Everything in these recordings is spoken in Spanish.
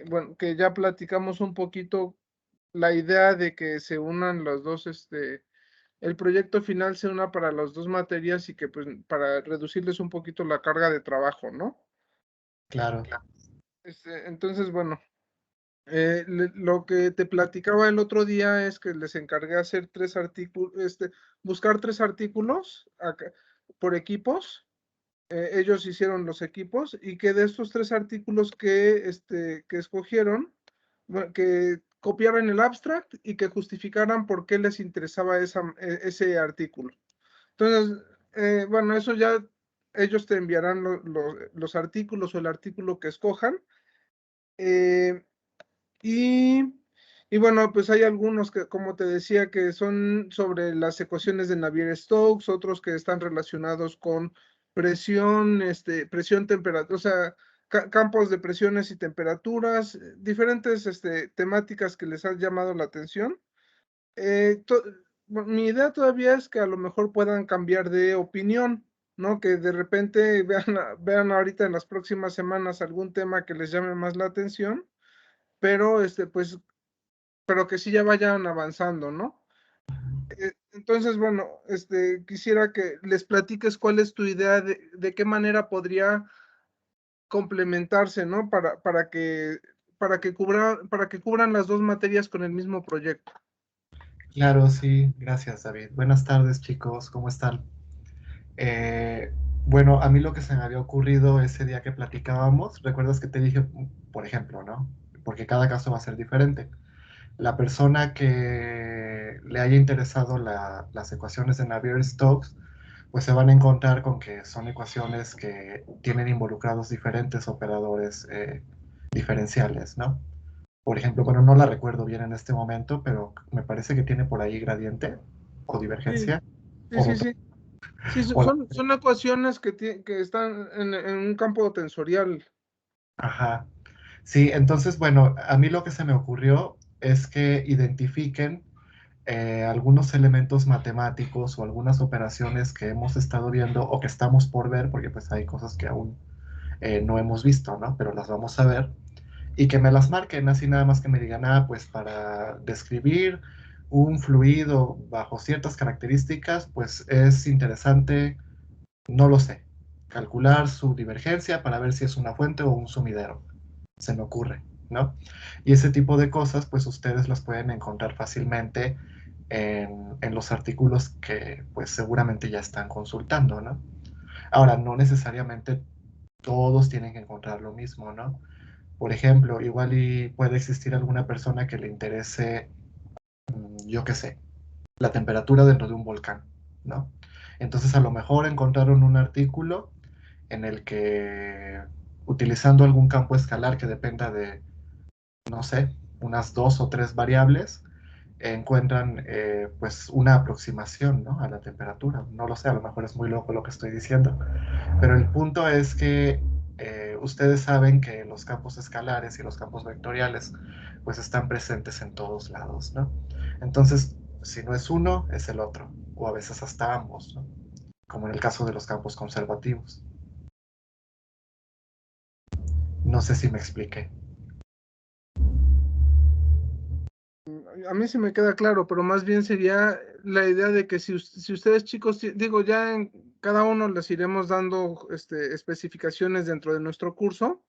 bueno, que ya platicamos un poquito la idea de que se unan los dos, el proyecto final se una para las dos materias y que pues para reducirles un poquito la carga de trabajo, ¿no? Claro. Entonces, bueno, lo que te platicaba el otro día es que les encargué hacer 3 artículos, buscar 3 artículos por equipos. Ellos hicieron los equipos y que de estos 3 artículos que escogieron, bueno, que copiaran el abstract y que justificaran por qué les interesaba ese artículo. Entonces, bueno, eso ya ellos te enviarán los artículos o el artículo que escojan. eh, y, y bueno, pues hay algunos que, como te decía, que son sobre las ecuaciones de Navier-Stokes, otros que están relacionados con presión, presión, temperatura, o sea, campos de presiones y temperaturas, diferentes temáticas que les han llamado la atención. Eh, to- bueno, mi idea todavía es que a lo mejor puedan cambiar de opinión, ¿no? Que de repente vean ahorita en las próximas semanas algún tema que les llame más la atención, pero pues pero que sí ya vayan avanzando, ¿no? Entonces, bueno, quisiera que les platiques cuál es tu idea de qué manera podría complementarse, ¿no? Para que cubran las dos materias con el mismo proyecto. Claro, sí, gracias David. Buenas tardes chicos, ¿cómo están? Eh, bueno, a mí lo que se me había ocurrido ese día que platicábamos, recuerdas que te dije, por ejemplo, ¿no? Porque cada caso va a ser diferente. La persona que le haya interesado las ecuaciones de Navier-Stokes, pues se van a encontrar con que son ecuaciones que tienen involucrados diferentes operadores diferenciales, ¿no? Por ejemplo, bueno, no la recuerdo bien en este momento, pero me parece que tiene por ahí gradiente o Sí, divergencia sí, o sí, rotación. sí. Sí, O la- son ecuaciones que están en un campo tensorial. Ajá. Sí, entonces, bueno, a mí lo que se me ocurrió es que identifiquen algunos elementos matemáticos o algunas operaciones que hemos estado viendo o que estamos por ver, porque pues hay cosas que aún no hemos visto, ¿no? Pero las vamos a ver. Y que me las marquen, así nada más que me digan, ah, pues para describir un fluido bajo ciertas características, pues es interesante, no lo sé, calcular su divergencia para ver si es una fuente o un sumidero, se me ocurre, ¿no? Y ese tipo de cosas, pues ustedes las pueden encontrar fácilmente en los artículos que pues seguramente ya están consultando, ¿no? Ahora, no necesariamente todos tienen que encontrar lo mismo, ¿no? Por ejemplo, igual y puede existir alguna persona que le interese, yo qué sé, la temperatura dentro de un volcán, ¿no? Entonces a lo mejor encontraron un artículo en el que utilizando algún campo escalar que dependa de, no sé, unas 2 o 3 variables, encuentran pues una aproximación, ¿no? A la temperatura. No lo sé, a lo mejor es muy loco lo que estoy diciendo, pero el punto es que ustedes saben que los campos escalares y los campos vectoriales pues están presentes en todos lados, ¿no? Entonces, si no es uno, es el otro, o a veces hasta ambos, ¿no? Como en el caso de los campos conservativos. No sé si me expliqué. A mí se me queda claro, pero más bien sería la idea de que si ustedes chicos, digo, ya en cada uno les iremos dando especificaciones dentro de nuestro curso,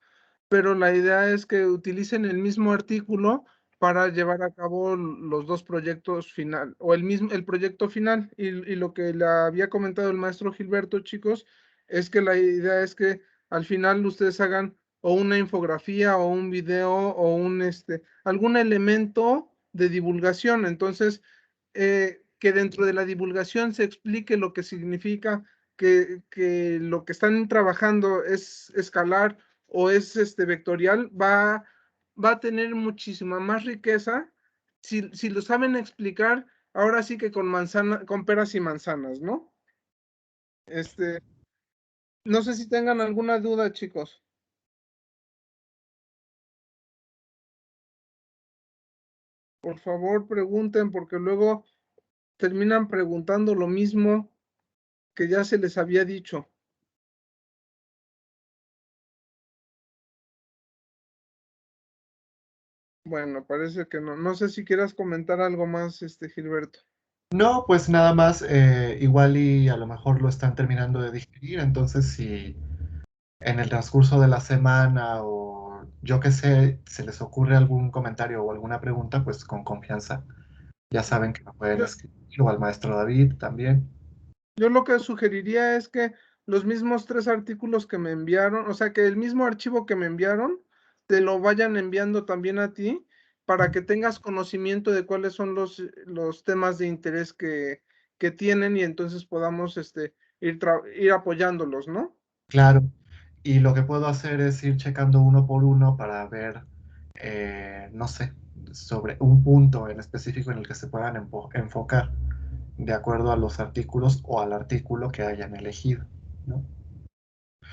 pero la idea es que utilicen el mismo artículo para llevar a cabo los dos proyectos final, o el proyecto final. Y lo que le había comentado el maestro Gilberto, chicos, es que la idea es que al final ustedes hagan o una infografía o un video o algún elemento de divulgación. Entonces, que dentro de la divulgación se explique lo que significa que lo que están trabajando es escalar o es vectorial, va a tener muchísima más riqueza si lo saben explicar, ahora sí que con peras y manzanas, ¿no? Este, no sé si tengan alguna duda, chicos. Por favor, pregunten, porque luego terminan preguntando lo mismo que ya se les había dicho. Bueno, parece que no. No sé si quieras comentar algo más, Gilberto. No, pues nada más, igual y a lo mejor lo están terminando de digerir, entonces si en el transcurso de la semana o yo qué sé, se les ocurre algún comentario o alguna pregunta, pues con confianza ya saben que me pueden Yo, escribir o al maestro David también. yo lo que sugeriría es que los mismos 3 artículos que me enviaron, o sea, que el mismo archivo que me enviaron, te lo vayan enviando también a ti para que tengas conocimiento de cuáles son los temas de interés que tienen y entonces podamos ir apoyándolos, ¿no? Claro, y lo que puedo hacer es ir checando uno por uno para ver, no sé, sobre un punto en específico en el que se puedan enfocar de acuerdo a los artículos o al artículo que hayan elegido, ¿no?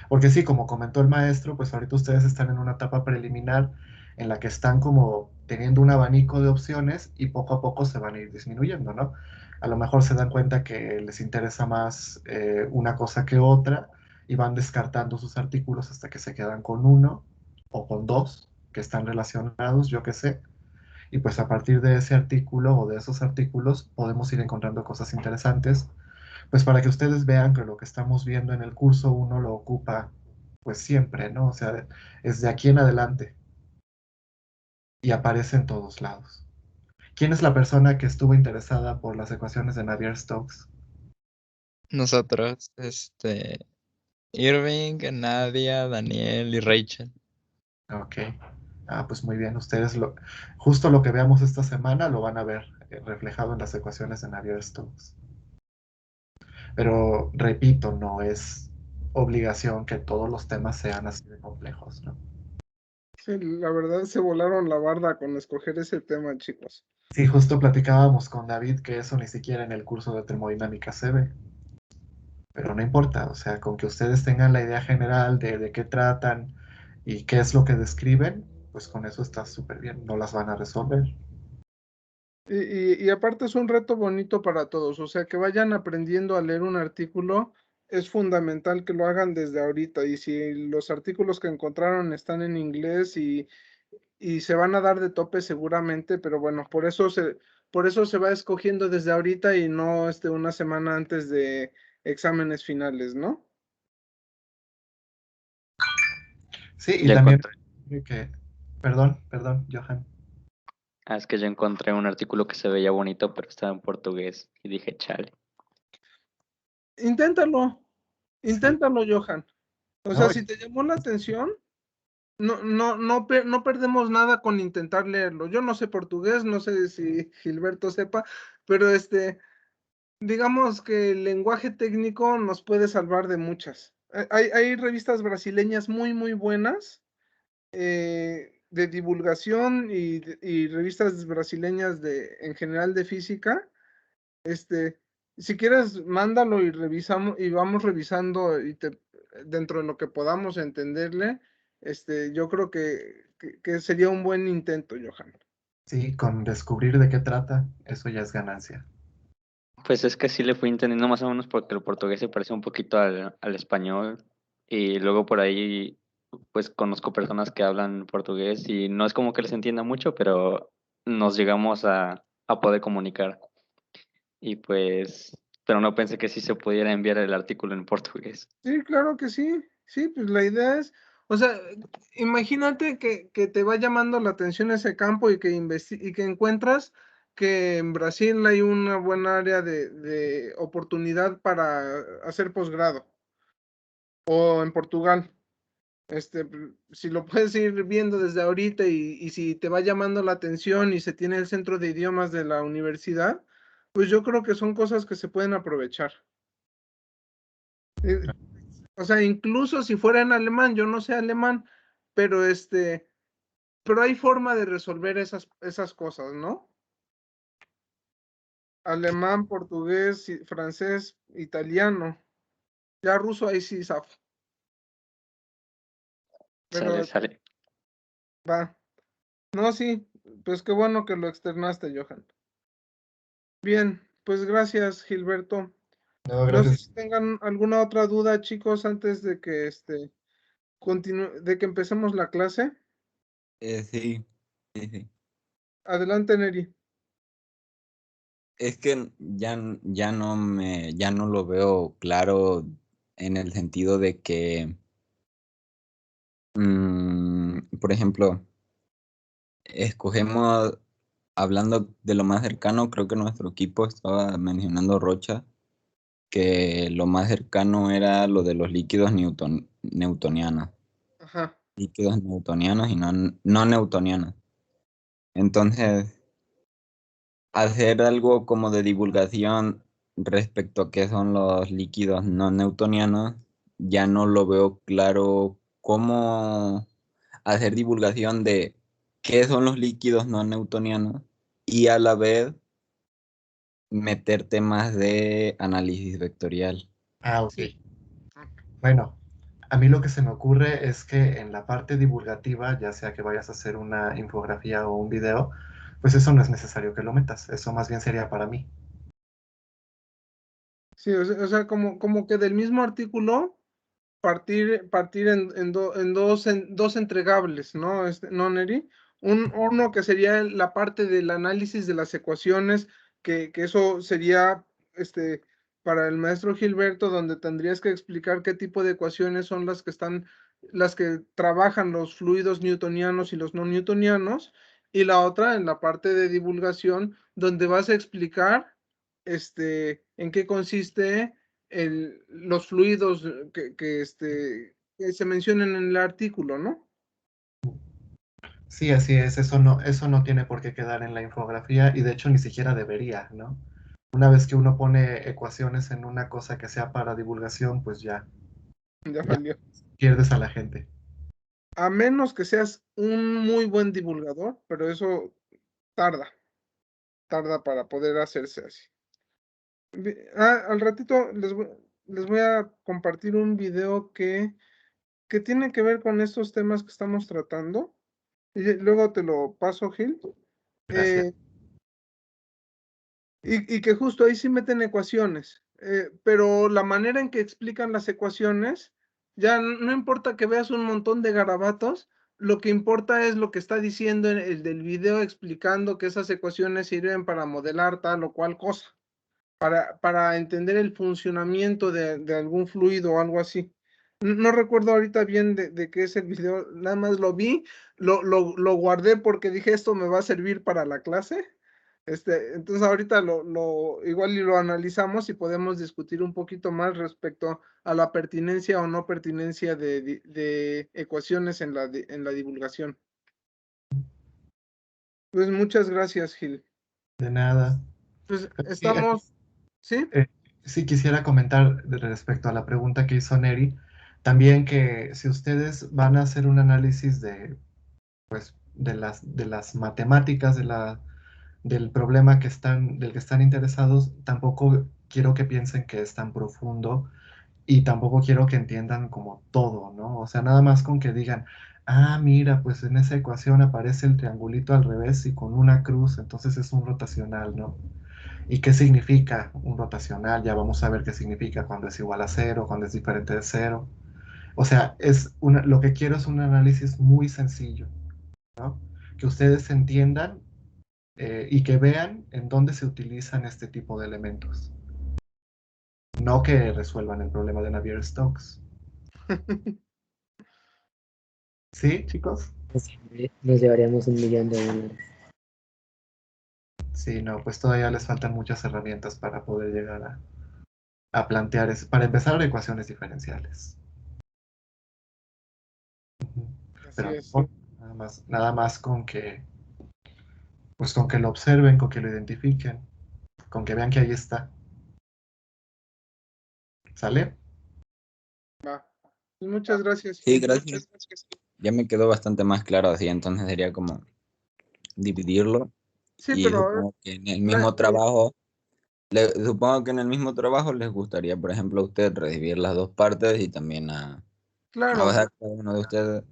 Porque sí, como comentó el maestro, pues ahorita ustedes están en una etapa preliminar en la que están como teniendo un abanico de opciones y poco a poco se van a ir disminuyendo, ¿no? A lo mejor se dan cuenta que les interesa más una cosa que otra y van descartando sus artículos hasta que se quedan con uno o con dos que están relacionados, yo qué sé. Y pues a partir de ese artículo o de esos artículos podemos ir encontrando cosas interesantes pues para que ustedes vean que lo que estamos viendo en el curso uno lo ocupa pues siempre, ¿no? O sea, es de aquí en adelante y aparece en todos lados. ¿Quién es la persona que estuvo interesada por las ecuaciones de Navier-Stokes? Nosotros, Irving, Nadia, Daniel y Rachel. Ok. Ah, pues muy bien, ustedes justo lo que veamos esta semana lo van a ver reflejado en las ecuaciones de Navier-Stokes. Pero repito, no es obligación que todos los temas sean así de complejos, ¿no? Sí, la verdad se volaron la barda con escoger ese tema, chicos. Sí, justo platicábamos con David que eso ni siquiera en el curso de termodinámica se ve, pero no importa, o sea, con que ustedes tengan la idea general de qué tratan y qué es lo que describen, pues con eso está súper bien, no las van a resolver. Y aparte es un reto bonito para todos, o sea, que vayan aprendiendo a leer un artículo, es fundamental que lo hagan desde ahorita. Y si los artículos que encontraron están en inglés y se van a dar de tope seguramente, pero bueno, por eso se va escogiendo desde ahorita y no una semana antes de exámenes finales, ¿no? Sí, y Ya también encontré. que, perdón, Johan. Ah, es que yo encontré un artículo que se veía bonito, pero estaba en portugués. Y dije, chale. Inténtalo, Sí, inténtalo, Johan. O sea, no, si te llamó la atención, no perdemos nada con intentar leerlo. Yo no sé portugués, no sé si Gilberto sepa, pero digamos que el lenguaje técnico nos puede salvar de muchas. Hay revistas brasileñas muy, muy buenas de divulgación y revistas brasileñas en general de física. Si quieres, mándalo y revisamos y vamos revisando dentro de lo que podamos entenderle. Yo creo que sería un buen intento, Johan. sí, con descubrir de qué trata, eso ya es ganancia. Pues es que sí le fui entendiendo más o menos porque el portugués se parece un poquito al español. Y luego por ahí, pues conozco personas que hablan portugués y no es como que les entienda mucho, pero nos llegamos a poder comunicar. Y pues, pero no pensé que sí se pudiera enviar el artículo en portugués. Sí, claro que sí. Sí, pues la idea es, o sea, imagínate que te va llamando la atención ese campo y que encuentras que en Brasil hay una buena área de oportunidad para hacer posgrado o en Portugal. Si lo puedes ir viendo desde ahorita y si te va llamando la atención y se tiene el centro de idiomas de la universidad, pues yo creo que son cosas que se pueden aprovechar. Eh, o sea, incluso si fuera en alemán, yo no sé alemán, pero pero hay forma de resolver esas cosas, ¿no? Alemán, portugués, francés, italiano. Ya ruso ahí sí, zafo. Sale, Pero sale. va. No, sí, pues qué bueno que lo externaste, Johan. Bien, pues gracias, Gilberto. No, No sé gracias. si tengan alguna otra duda, chicos, antes de que de que empecemos la clase. Sí, sí, sí. Adelante, Neri. Es que ya no lo veo claro en el sentido de que, por ejemplo, escogemos, hablando de lo más cercano, creo que nuestro equipo estaba mencionando Rocha, que lo más cercano era lo de los líquidos newtonianos. Ajá. Líquidos newtonianos y no newtonianos. Entonces, hacer algo como de divulgación respecto a qué son los líquidos no newtonianos, ya no lo veo claro cómo hacer divulgación de qué son los líquidos no newtonianos y a la vez meter temas de análisis vectorial. Ah, ok. Sí. Bueno, a mí lo que se me ocurre es que en la parte divulgativa, ya sea que vayas a hacer una infografía o un video, pues eso no es necesario que lo metas. Eso más bien sería para mí. Sí, o sea, como que del mismo artículo partir en dos entregables, ¿no? ¿No, Neri? Uno que sería la parte del análisis de las ecuaciones, que eso sería para el maestro Gilberto, donde tendrías que explicar qué tipo de ecuaciones son las que trabajan los fluidos newtonianos y los no newtonianos, y la otra en la parte de divulgación, donde vas a explicar en qué consiste los fluidos que se mencionan en el artículo, ¿no? Sí, así es. Eso no tiene por qué quedar en la infografía y de hecho ni siquiera debería, ¿no? Una vez que uno pone ecuaciones en una cosa que sea para divulgación, pues Ya ya valió. pierdes a la gente. A menos que seas un muy buen divulgador, pero eso tarda, tarda para poder hacerse así. Al ratito les voy a compartir un video que tiene que ver con estos temas que estamos tratando. Y luego te lo paso, Gil. Gracias. Y que justo ahí sí meten ecuaciones, pero la manera en que explican las ecuaciones, ya no importa que veas un montón de garabatos, lo que importa es lo que está diciendo en el del video explicando que esas ecuaciones sirven para modelar tal o cual cosa, para entender el funcionamiento de algún fluido o algo así. No recuerdo ahorita bien de qué es el video, nada más lo vi, lo guardé porque dije esto me va a servir para la clase. Entonces ahorita igual y lo analizamos y podemos discutir un poquito más respecto a la pertinencia o no pertinencia de ecuaciones en la divulgación. Pues muchas gracias, Gil. De nada. Pues Sí, estamos, ¿sí? sí quisiera comentar respecto a la pregunta que hizo Neri, también que si ustedes van a hacer un análisis de las matemáticas, del problema del que están interesados, tampoco quiero que piensen que es tan profundo y tampoco quiero que entiendan como todo, ¿no? O sea, nada más con que digan, ah, mira, pues en esa ecuación aparece el triangulito al revés y con una cruz, entonces es un rotacional, ¿no? ¿Y qué significa un rotacional? Ya vamos a ver qué significa cuando es igual a cero, cuando es diferente de cero. O sea, lo que quiero es un análisis muy sencillo, ¿no? Que ustedes entiendan y que vean en dónde se utilizan este tipo de elementos. No que resuelvan el problema de Navier-Stokes. ¿Sí, chicos? Nos llevaríamos $1.000.000. Sí, no, pues todavía les faltan muchas herramientas para poder llegar a plantear, para empezar, ecuaciones diferenciales. Así Pero es. no, nada más pues con que lo observen, con que lo identifiquen, con que vean que ahí está. ¿Sale? Va. Pues muchas gracias, Sí, Gil. gracias. Ya me quedó bastante más claro así, entonces sería como dividirlo Sí, y pero supongo que en el mismo trabajo, supongo que en el mismo trabajo les gustaría, por ejemplo, a usted recibir las dos partes y también o claro, sea, cada uno de ustedes.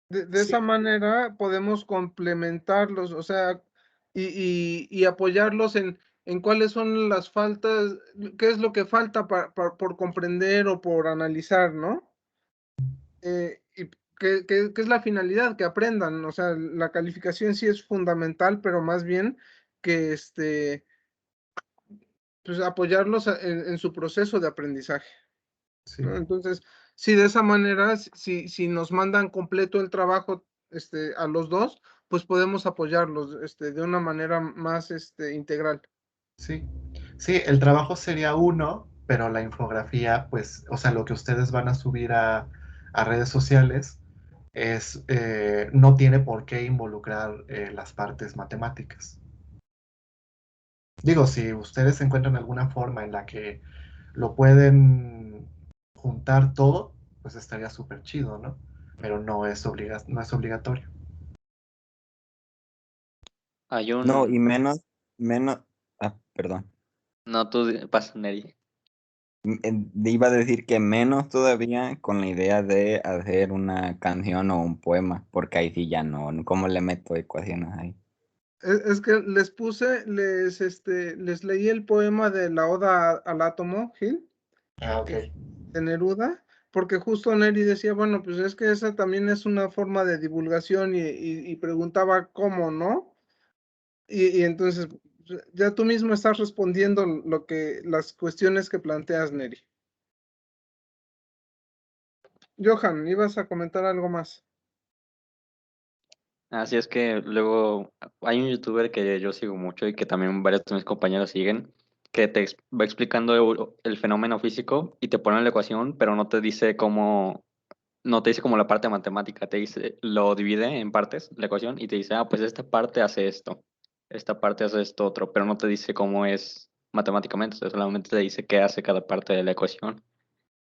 de Sí, esa manera podemos complementarlos, o sea, y apoyarlos en cuáles son las faltas, qué es lo que falta por comprender o por analizar, ¿no? Y ¿qué es la finalidad? Que aprendan, o sea, la calificación sí es fundamental, pero más bien que pues apoyarlos en su proceso de aprendizaje, Sí, ¿no? Entonces, si de esa manera, si nos mandan completo el trabajo a los dos, pues podemos apoyarlos de una manera más integral. sí. Sí, el trabajo sería uno, pero la infografía, pues, o sea, lo que ustedes van a subir a redes sociales no tiene por qué involucrar las partes matemáticas. Digo, si ustedes encuentran alguna forma en la que lo pueden juntar todo, pues estaría súper chido, ¿no? Pero no es obligatorio. Hay No, un... y menos, perdón. No, tú pasa, Neri. Iba a decir que menos todavía con la idea de hacer una canción o un poema, porque ahí sí ya no, ¿cómo le meto ecuaciones ahí? Es que les puse, les leí el poema de la Oda al Átomo, Gil, Ah, ok. de Neruda, porque justo Neri decía, bueno, pues es que esa también es una forma de divulgación y preguntaba cómo, ¿no? Y entonces ya tú mismo estás respondiendo las cuestiones que planteas, Neri. Johan, ¿ibas a comentar algo más? Así es que luego hay un youtuber que yo sigo mucho y que también varios de mis compañeros siguen, que va explicando el fenómeno físico y te pone la ecuación, pero no te dice cómo, no te dice como la parte matemática, te dice, lo divide en partes, la ecuación, y te dice, ah, pues esta parte hace esto, esta parte hace esto otro, pero no te dice cómo es matemáticamente, o sea, solamente te dice qué hace cada parte de la ecuación.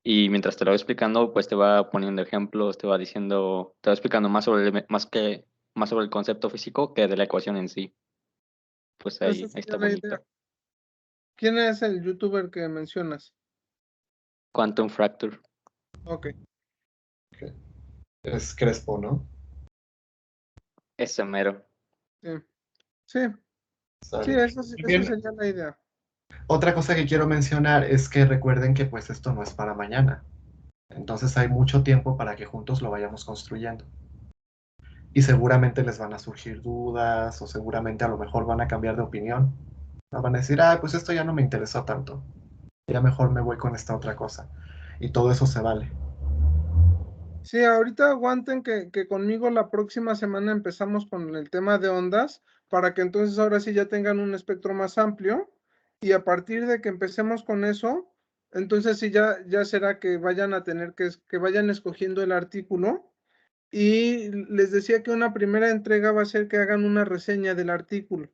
Y mientras te lo va explicando, pues te va poniendo ejemplos, te va diciendo, te va explicando más sobre el concepto físico que de la ecuación en sí. Pues Esa ahí sería está la idea. bonito. ¿Quién es el youtuber que mencionas? Quantum Fracture. Ok, Es Crespo, ¿no? Ese mero. sí, sí, sí, Sale. esa También, sería la idea. otra cosa que quiero mencionar es que recuerden que pues esto no es para mañana. Entonces hay mucho tiempo para que juntos lo vayamos construyendo. Y seguramente les van a surgir dudas o seguramente a lo mejor van a cambiar de opinión. ¿No? Van a decir, ah, pues esto ya no me interesó tanto. Ya mejor me voy con esta otra cosa. Y todo eso se vale. Sí, ahorita aguanten que conmigo la próxima semana empezamos con el tema de ondas, para que entonces ahora sí ya tengan un espectro más amplio, y a partir de que empecemos con eso, entonces sí ya será que vayan a tener que vayan escogiendo el artículo, y les decía que una primera entrega va a ser que hagan una reseña del artículo.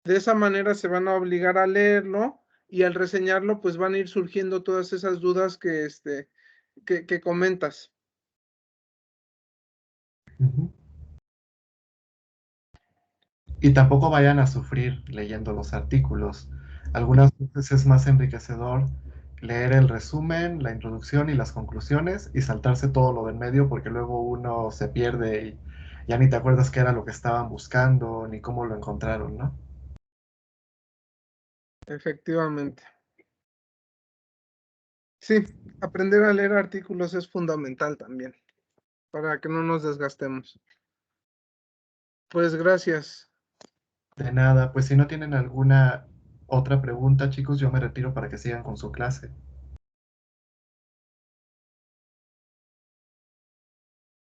De esa manera se van a obligar a leerlo, y al reseñarlo pues van a ir surgiendo todas esas dudas que comentas. Ujú. Y tampoco vayan a sufrir leyendo los artículos. Algunas veces es más enriquecedor leer el resumen, la introducción y las conclusiones y saltarse todo lo del medio porque luego uno se pierde y ya ni te acuerdas qué era lo que estaban buscando ni cómo lo encontraron, ¿no? Efectivamente. Sí, aprender a leer artículos es fundamental también, para que no nos desgastemos. Pues gracias. De nada, pues si no tienen alguna otra pregunta, chicos, yo me retiro para que sigan con su clase.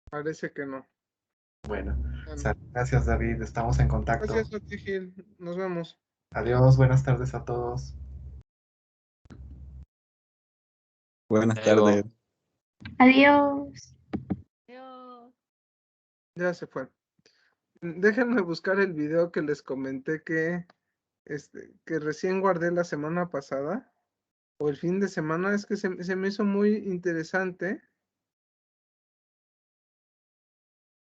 Parece que no. Bueno, Bueno, gracias David, estamos en contacto. gracias a ti, Gil. Nos vemos. Adiós, buenas tardes a todos. Buenas Luego, tardes. Adiós. Adiós. Ya se fue. Déjenme buscar el video que les comenté que recién guardé la semana pasada, o el fin de semana. Es que se me hizo muy interesante.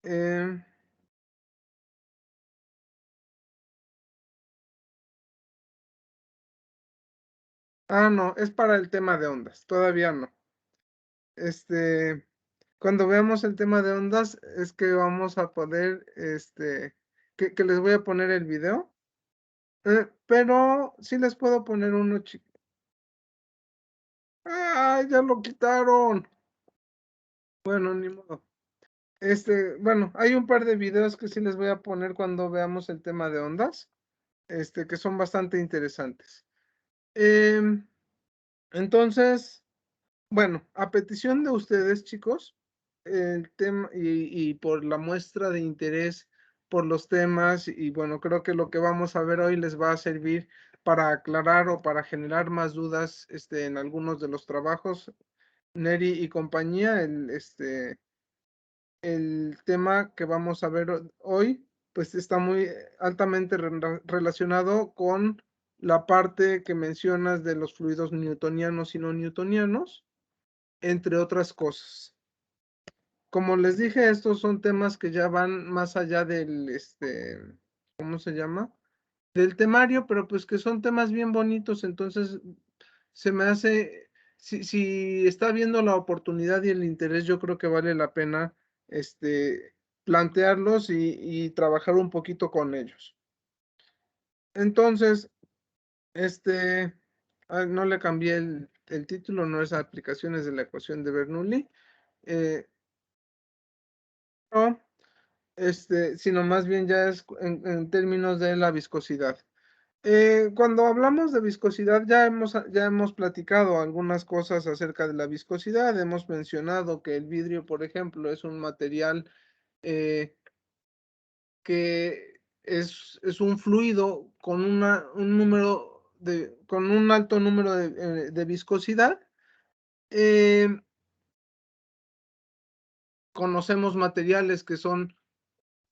Eh, no, es para el tema de ondas. Todavía no. Cuando veamos el tema de ondas, es que vamos a poder, que les voy a poner el video, pero sí les puedo poner uno chico. ¡Ah, ya lo quitaron! Bueno, ni modo. Bueno, hay un par de videos que sí les voy a poner cuando veamos el tema de ondas, que son bastante interesantes. Entonces, bueno, a petición de ustedes, chicos, el tema y por la muestra de interés por los temas, y bueno, creo que lo que vamos a ver hoy les va a servir para aclarar o para generar más dudas en algunos de los trabajos. Neri y compañía, el tema que vamos a ver hoy, pues está muy altamente relacionado con la parte que mencionas de los fluidos newtonianos y no newtonianos, entre otras cosas. Como les dije, estos son temas que ya van más allá del, ¿cómo se llama? Del temario, pero pues que son temas bien bonitos, entonces se me hace, si está viendo la oportunidad y el interés, yo creo que vale la pena, plantearlos y trabajar un poquito con ellos. Entonces, no le cambié el título, no es aplicaciones de la ecuación de Bernoulli. No, sino más bien ya es en términos de la viscosidad. Cuando hablamos de viscosidad ya hemos platicado algunas cosas acerca de la viscosidad, hemos mencionado que el vidrio, por ejemplo, es un material que es un fluido con un alto número de viscosidad. Conocemos materiales que son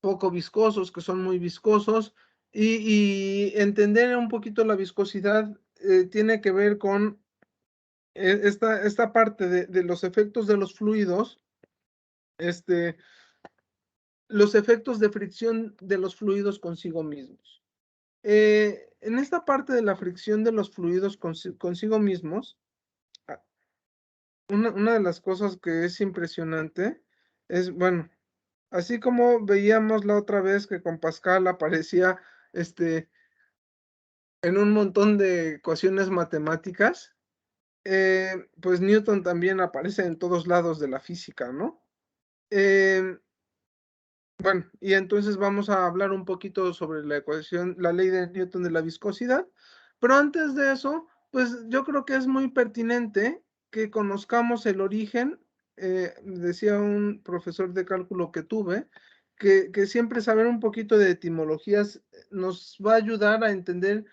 poco viscosos, que son muy viscosos, y entender un poquito la viscosidad tiene que ver con esta parte de los efectos de los fluidos, los efectos de fricción de los fluidos consigo mismos. En esta parte de la fricción de los fluidos consigo mismos, una de las cosas que es impresionante es, bueno, así como veíamos la otra vez que con Pascal aparecía en un montón de ecuaciones matemáticas, pues Newton también aparece en todos lados de la física, ¿no? Bueno, y entonces vamos a hablar un poquito sobre la ecuación, la ley de Newton de la viscosidad, pero antes de eso, pues yo creo que es muy pertinente que conozcamos el origen, decía un profesor de cálculo que tuve, que siempre saber un poquito de etimologías nos va a ayudar a entender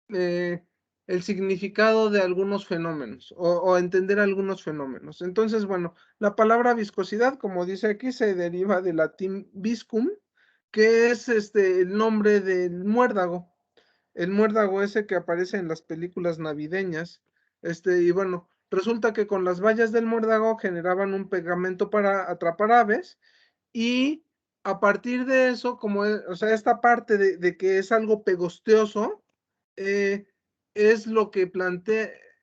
el significado de algunos fenómenos o entender algunos fenómenos. Entonces, bueno, la palabra viscosidad, como dice aquí, se deriva del latín viscum, que es el nombre del muérdago. El muérdago ese que aparece en las películas navideñas. Y bueno, resulta que con las bayas del muérdago generaban un pegamento para atrapar aves, y a partir de eso, o sea, esta parte de que es algo pegosteoso, es lo que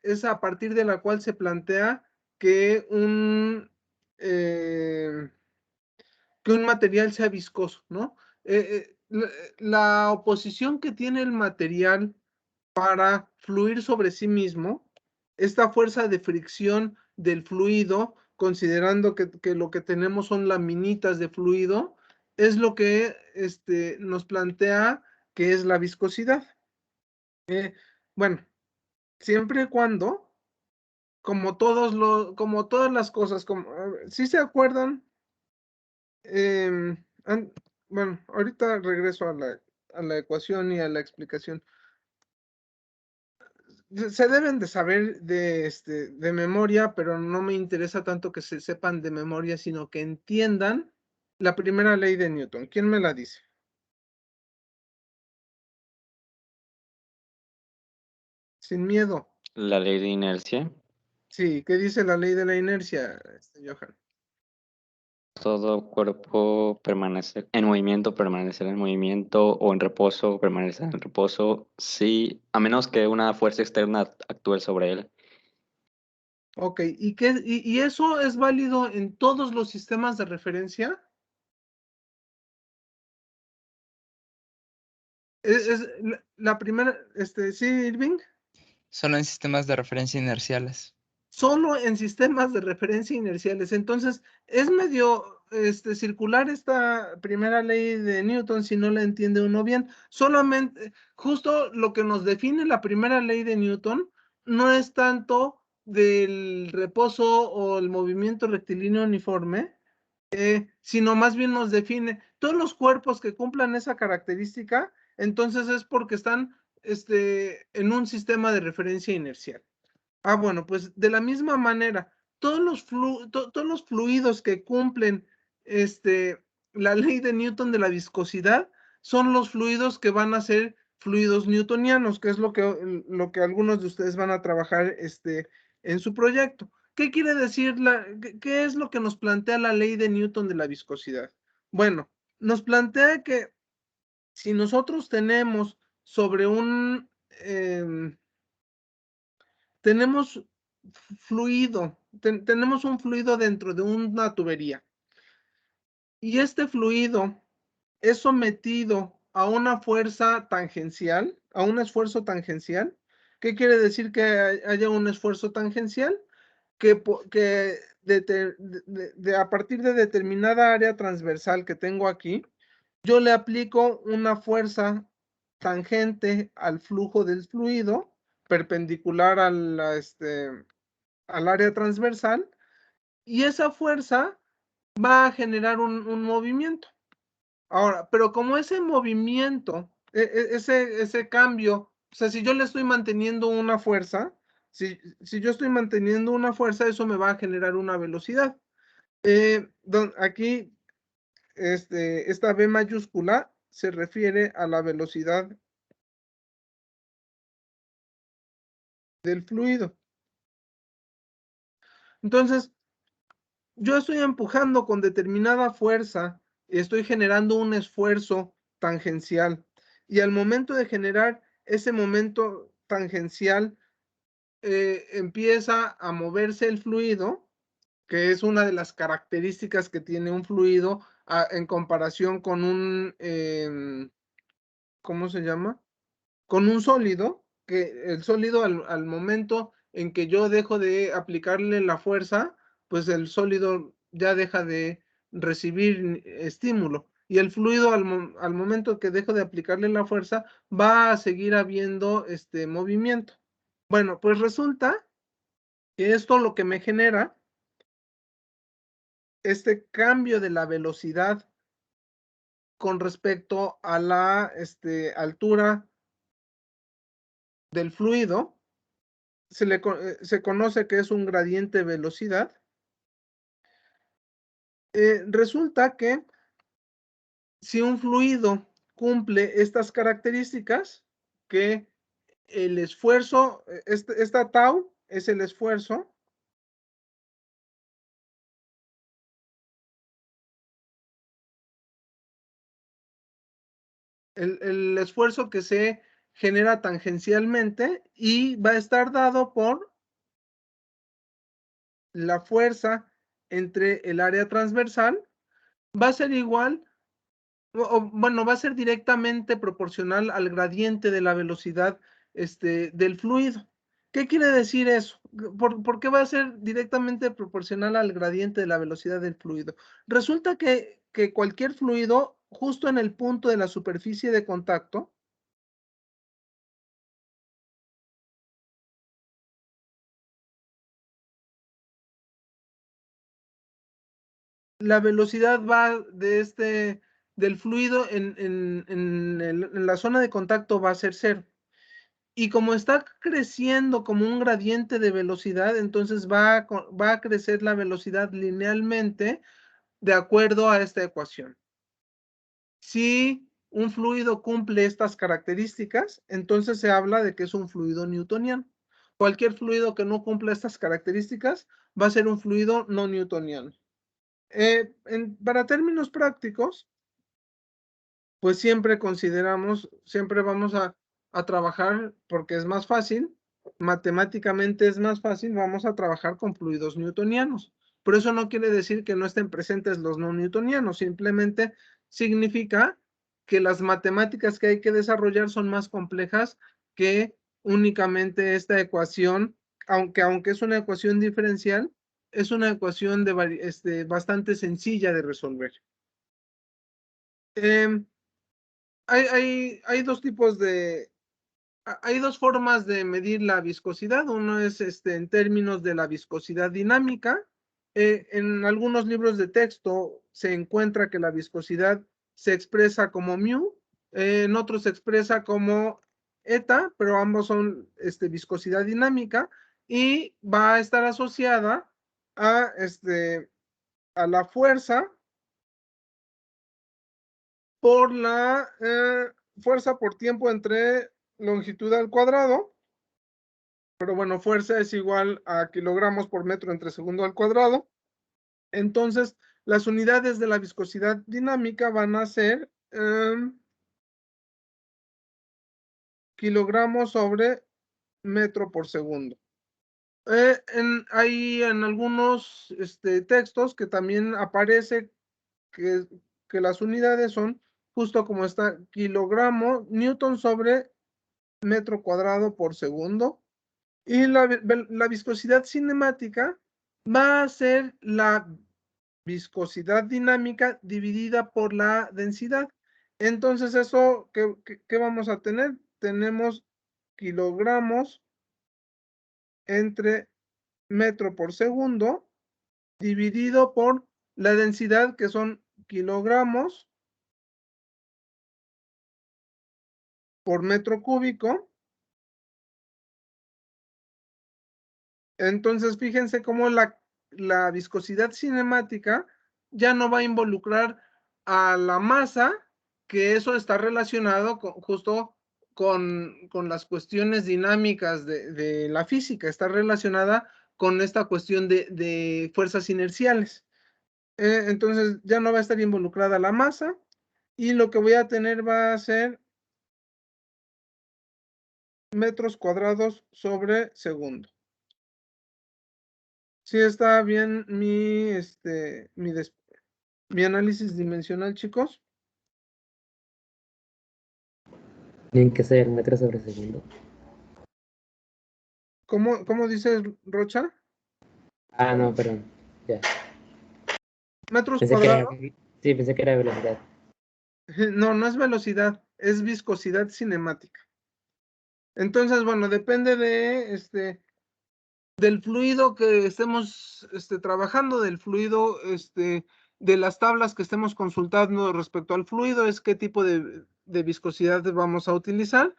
es a partir de la cual se plantea que que un material sea viscoso, ¿no? La oposición que tiene el material para fluir sobre sí mismo, esta fuerza de fricción del fluido, considerando que lo que tenemos son laminitas de fluido, es lo que nos plantea que es la viscosidad. Bueno, siempre y cuando, como todas las cosas, ¿sí se acuerdan? Bueno, ahorita regreso a la ecuación y a la explicación. Se deben de saber de memoria, pero no me interesa tanto que se sepan de memoria, sino que entiendan la primera ley de Newton. ¿Quién me la dice? Sin miedo. La ley de inercia. Sí, ¿qué dice la ley de la inercia, Johan? Todo cuerpo permanecer en movimiento, permanecer en movimiento, o en reposo, permanecer en reposo, sí, a menos que una fuerza externa actúe sobre él. Ok, ¿y eso es válido en todos los sistemas de referencia? Es la primera, sí, Irving. Solo en sistemas de referencia inerciales. Solo en sistemas de referencia inerciales. Entonces, es medio circular esta primera ley de Newton si no la entiende uno bien. Solamente, justo lo que nos define la primera ley de Newton no es tanto del reposo o el movimiento rectilíneo uniforme, sino más bien nos define todos los cuerpos que cumplan esa característica, entonces es porque están en un sistema de referencia inercial. Bueno, pues de la misma manera, todos los fluidos que cumplen la ley de Newton de la viscosidad son los fluidos que van a ser fluidos newtonianos, que es lo que algunos de ustedes van a trabajar en su proyecto. ¿Qué quiere decir? ¿Qué es lo que nos plantea la ley de Newton de la viscosidad? Bueno, nos plantea que si nosotros tenemos sobre tenemos fluido, tenemos un fluido dentro de una tubería y este fluido es sometido a una fuerza tangencial, a un esfuerzo tangencial. ¿Qué quiere decir que haya un esfuerzo tangencial? Que a partir de determinada área transversal que tengo aquí, yo le aplico una fuerza tangente al flujo del fluido, perpendicular al área transversal, y esa fuerza va a generar un movimiento. Ahora, pero como ese movimiento, ese cambio, o sea, si yo le estoy manteniendo una fuerza, si yo estoy manteniendo una fuerza, eso me va a generar una velocidad. Aquí, esta V mayúscula se refiere a la velocidad del fluido. Entonces, yo estoy empujando con determinada fuerza, estoy generando un esfuerzo tangencial. Y al momento de generar ese momento tangencial, empieza a moverse el fluido, que es una de las características que tiene un fluido en comparación con ¿cómo se llama? Con un sólido, que el sólido al momento en que yo dejo de aplicarle la fuerza, pues el sólido ya deja de recibir estímulo. Y el fluido al momento que dejo de aplicarle la fuerza, va a seguir habiendo movimiento. Bueno, pues resulta que esto lo que me genera, este cambio de la velocidad con respecto a la altura del fluido, se conoce que es un gradiente velocidad. Resulta que si un fluido cumple estas características, que el esfuerzo, esta tau es el esfuerzo, el esfuerzo que se genera tangencialmente y va a estar dado por la fuerza entre el área transversal, va a ser igual, bueno, va a ser directamente proporcional al gradiente de la velocidad del fluido. ¿Qué quiere decir eso? ¿Por qué va a ser directamente proporcional al gradiente de la velocidad del fluido? Resulta que cualquier fluido, justo en el punto de la superficie de contacto, la velocidad va del fluido en la zona de contacto va a ser 0. Y como está creciendo como un gradiente de velocidad, entonces va a crecer la velocidad linealmente de acuerdo a esta ecuación. Si un fluido cumple estas características, entonces se habla de que es un fluido newtoniano. Cualquier fluido que no cumpla estas características va a ser un fluido no newtoniano. Para términos prácticos, pues siempre vamos a trabajar porque es más fácil, matemáticamente es más fácil, vamos a trabajar con fluidos newtonianos. Pero eso no quiere decir que no estén presentes los no newtonianos, simplemente significa que las matemáticas que hay que desarrollar son más complejas que únicamente esta ecuación, aunque es una ecuación diferencial, es una ecuación bastante sencilla de resolver. Hay dos tipos hay dos formas de medir la viscosidad. Uno es en términos de la viscosidad dinámica. En algunos libros de texto se encuentra que la viscosidad se expresa como mu, en otros se expresa como eta, pero ambos son viscosidad dinámica y va a estar asociada a la fuerza por la fuerza por tiempo entre longitud al cuadrado, pero bueno, fuerza es igual a kilogramos por metro entre segundo al cuadrado. Entonces, las unidades de la viscosidad dinámica van a ser kilogramos sobre metro por segundo. Hay en algunos textos que también aparece que las unidades son justo como está, kilogramo, newton sobre metro cuadrado por segundo. Y la viscosidad cinemática va a ser la viscosidad dinámica dividida por la densidad. Entonces, eso, ¿qué vamos a tener? Tenemos kilogramos entre metro por segundo dividido por la densidad, que son kilogramos por metro cúbico. Entonces, fíjense cómo la viscosidad cinemática ya no va a involucrar a la masa, que eso está relacionado justo con las cuestiones dinámicas de la física, está relacionada con esta cuestión de fuerzas inerciales. Entonces, ya no va a estar involucrada la masa, y lo que voy a tener va a ser metros cuadrados sobre segundo. ¿Sí está bien mi análisis dimensional, chicos? Tienen que ser metros sobre segundo. ¿Cómo dices, Rocha? Ah, no, perdón. Ya. ¿Metros Pensé que era, cuadrados? sí, pensé que era velocidad. No, no es velocidad, es viscosidad cinemática. Entonces, bueno, depende del fluido que estemos trabajando, del fluido, de las tablas que estemos consultando respecto al fluido, es qué tipo de viscosidad vamos a utilizar.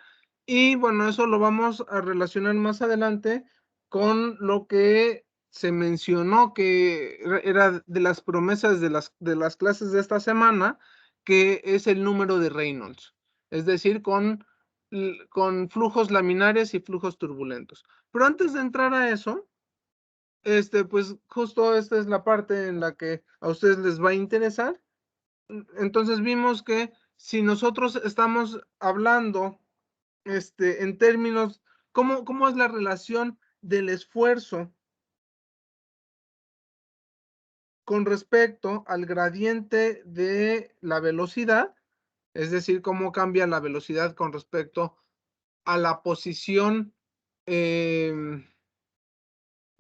Y bueno, eso lo vamos a relacionar más adelante con lo que se mencionó, que era de las promesas de las clases de esta semana, que es el número de Reynolds, es decir, con flujos laminares y flujos turbulentos. Pero antes de entrar a eso, pues justo esta es la parte en la que a ustedes les va a interesar. Entonces vimos que si nosotros estamos hablando en términos, ¿cómo es la relación del esfuerzo con respecto al gradiente de la velocidad? Es decir, cómo cambia la velocidad con respecto a la posición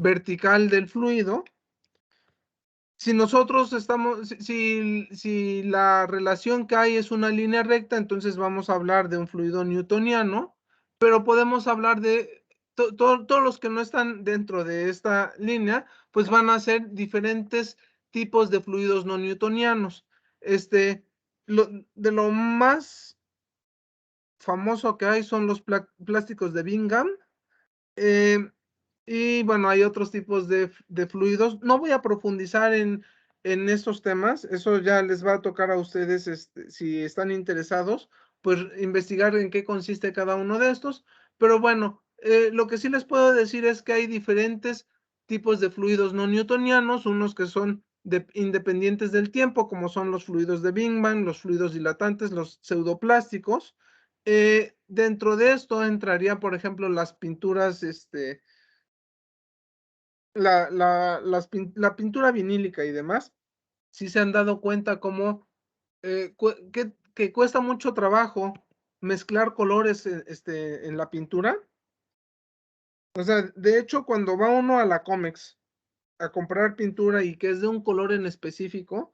vertical del fluido. Si nosotros estamos, si la relación que hay es una línea recta, entonces vamos a hablar de un fluido newtoniano, pero podemos hablar de todos los que no están dentro de esta línea, pues van a ser diferentes tipos de fluidos no newtonianos. De lo más famoso que hay son los plásticos de Bingham. Y bueno, hay otros tipos de fluidos. No voy a profundizar en estos temas, eso ya les va a tocar a ustedes, si están interesados, pues investigar en qué consiste cada uno de estos. Pero bueno, lo que sí les puedo decir es que hay diferentes tipos de fluidos no newtonianos, unos que son independientes del tiempo, como son los fluidos de Bingham, los fluidos dilatantes, los pseudoplásticos. Dentro de esto entraría, por ejemplo, las pinturas, la pintura vinílica y demás. Si se han dado cuenta cómo que cuesta mucho trabajo mezclar colores en la pintura. O sea, de hecho, cuando va uno a la Comex a comprar pintura y que es de un color en específico,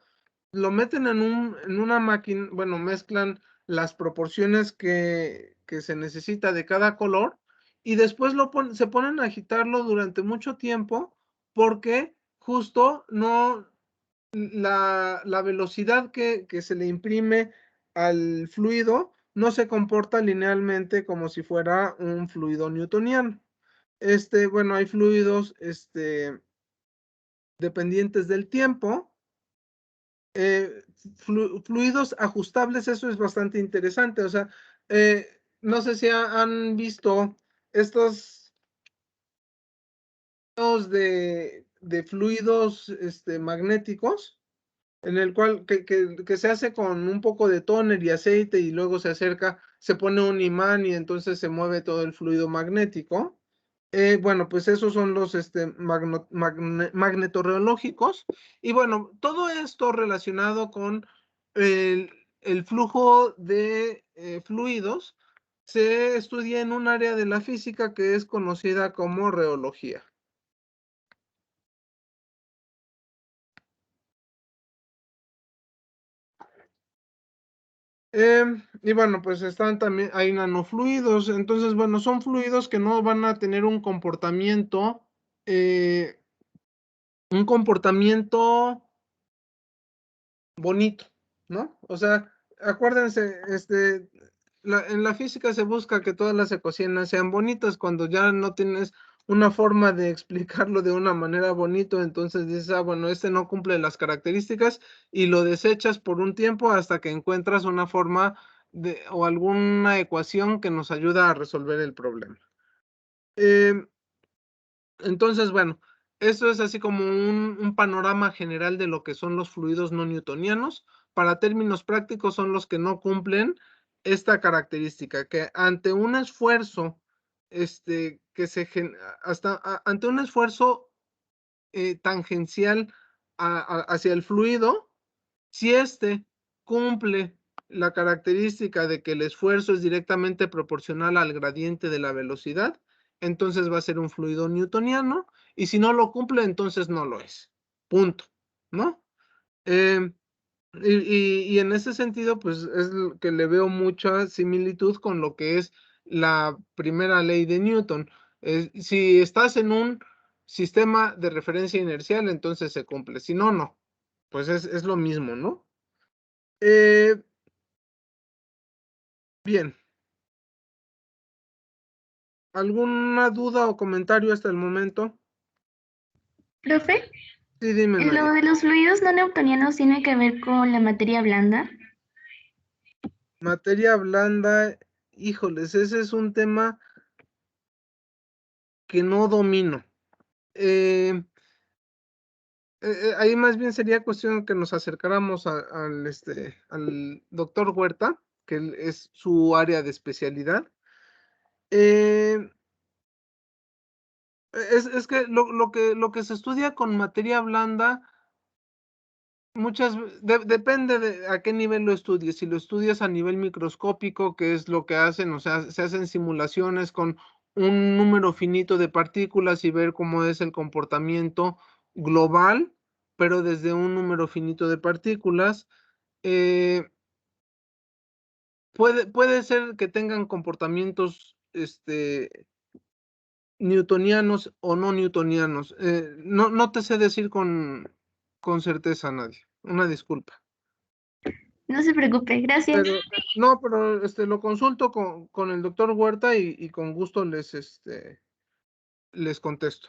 lo meten en una máquina, bueno, mezclan las proporciones que se necesita de cada color y después se ponen a agitarlo durante mucho tiempo porque justo no, la velocidad que se le imprime al fluido no se comporta linealmente como si fuera un fluido newtoniano. Bueno, hay fluidos, dependientes del tiempo, fluidos ajustables, eso es bastante interesante. O sea, no sé si han visto estos de fluidos magnéticos, en el cual que se hace con un poco de tóner y aceite y luego se acerca, se pone un imán y entonces se mueve todo el fluido magnético. Bueno, pues esos son los magnetorreológicos. Y bueno, todo esto relacionado con el flujo de fluidos se estudia en un área de la física que es conocida como reología. Y bueno, pues están también, hay nanofluidos, entonces, bueno, son fluidos que no van a tener un comportamiento bonito, ¿no? O sea, acuérdense, en la física se busca que todas las ecuaciones sean bonitas. Cuando ya no tienes una forma de explicarlo de una manera bonita, entonces dices, ah, bueno, no cumple las características y lo desechas por un tiempo hasta que encuentras una forma o alguna ecuación que nos ayuda a resolver el problema. Entonces, bueno, eso es así como un panorama general de lo que son los fluidos no newtonianos. Para términos prácticos son los que no cumplen esta característica, que ante un esfuerzo, ante un esfuerzo tangencial hacia el fluido, si cumple la característica de que el esfuerzo es directamente proporcional al gradiente de la velocidad, entonces va a ser un fluido newtoniano, y si no lo cumple, entonces no lo es. Punto, ¿no? Y en ese sentido, pues es lo que le veo mucha similitud con lo que es la primera ley de Newton. Si estás en un sistema de referencia inercial, entonces se cumple. Si no, no. Pues es lo mismo, ¿no? Bien. ¿Alguna duda o comentario hasta el momento? Profe, Sí, dime, lo Nadia. de los fluidos no newtonianos tiene que ver con la materia blanda. Materia blanda, híjoles, ese es un tema que no domino. Ahí más bien sería cuestión que nos acercáramos al doctor Huerta, que es su área de especialidad. Es que lo que se estudia con materia blanda, depende de a qué nivel lo estudies. Si lo estudias a nivel microscópico, que es lo que hacen, o sea, se hacen simulaciones con un número finito de partículas y ver cómo es el comportamiento global, pero desde un número finito de partículas. Puede ser que tengan comportamientos newtonianos o no newtonianos. No te sé decir con certeza, Nadie. Una disculpa. No se preocupe, gracias. Pero no, pero lo consulto con el doctor Huerta y con gusto les contesto.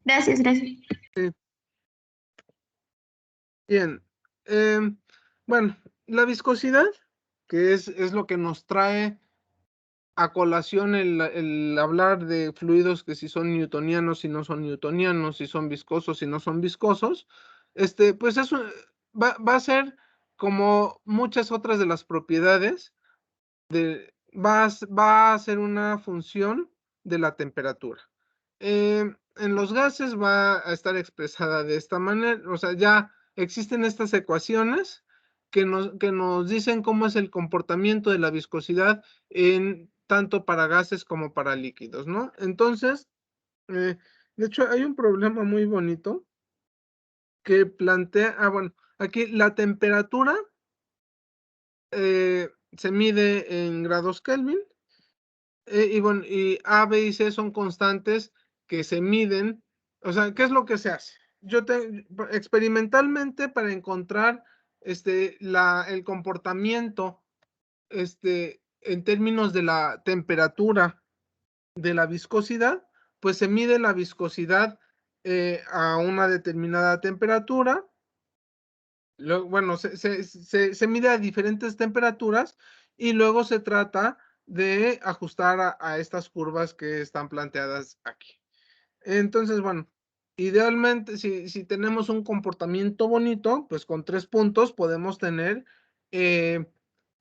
Gracias, gracias. Sí. Bien. Bueno, la viscosidad, que es lo que nos trae a colación el hablar de fluidos que si son newtonianos, si no son newtonianos, si son viscosos, si no son viscosos, pues eso va a ser como muchas otras de las propiedades, va a ser una función de la temperatura. En los gases va a estar expresada de esta manera, o sea, ya existen estas ecuaciones que nos dicen cómo es el comportamiento de la viscosidad tanto para gases como para líquidos, ¿no? Entonces, De hecho, hay un problema muy bonito que plantea, bueno, aquí la temperatura se mide en grados Kelvin, y bueno, y A, B y C son constantes que se miden. O sea, ¿qué es lo que se hace? Experimentalmente, para encontrar el comportamiento en términos de la temperatura de la viscosidad, pues se mide la viscosidad a una determinada temperatura. Bueno, se mide a diferentes temperaturas y luego se trata de ajustar a estas curvas que están planteadas aquí. Entonces, bueno, idealmente, si tenemos un comportamiento bonito, pues con 3 puntos podemos tener,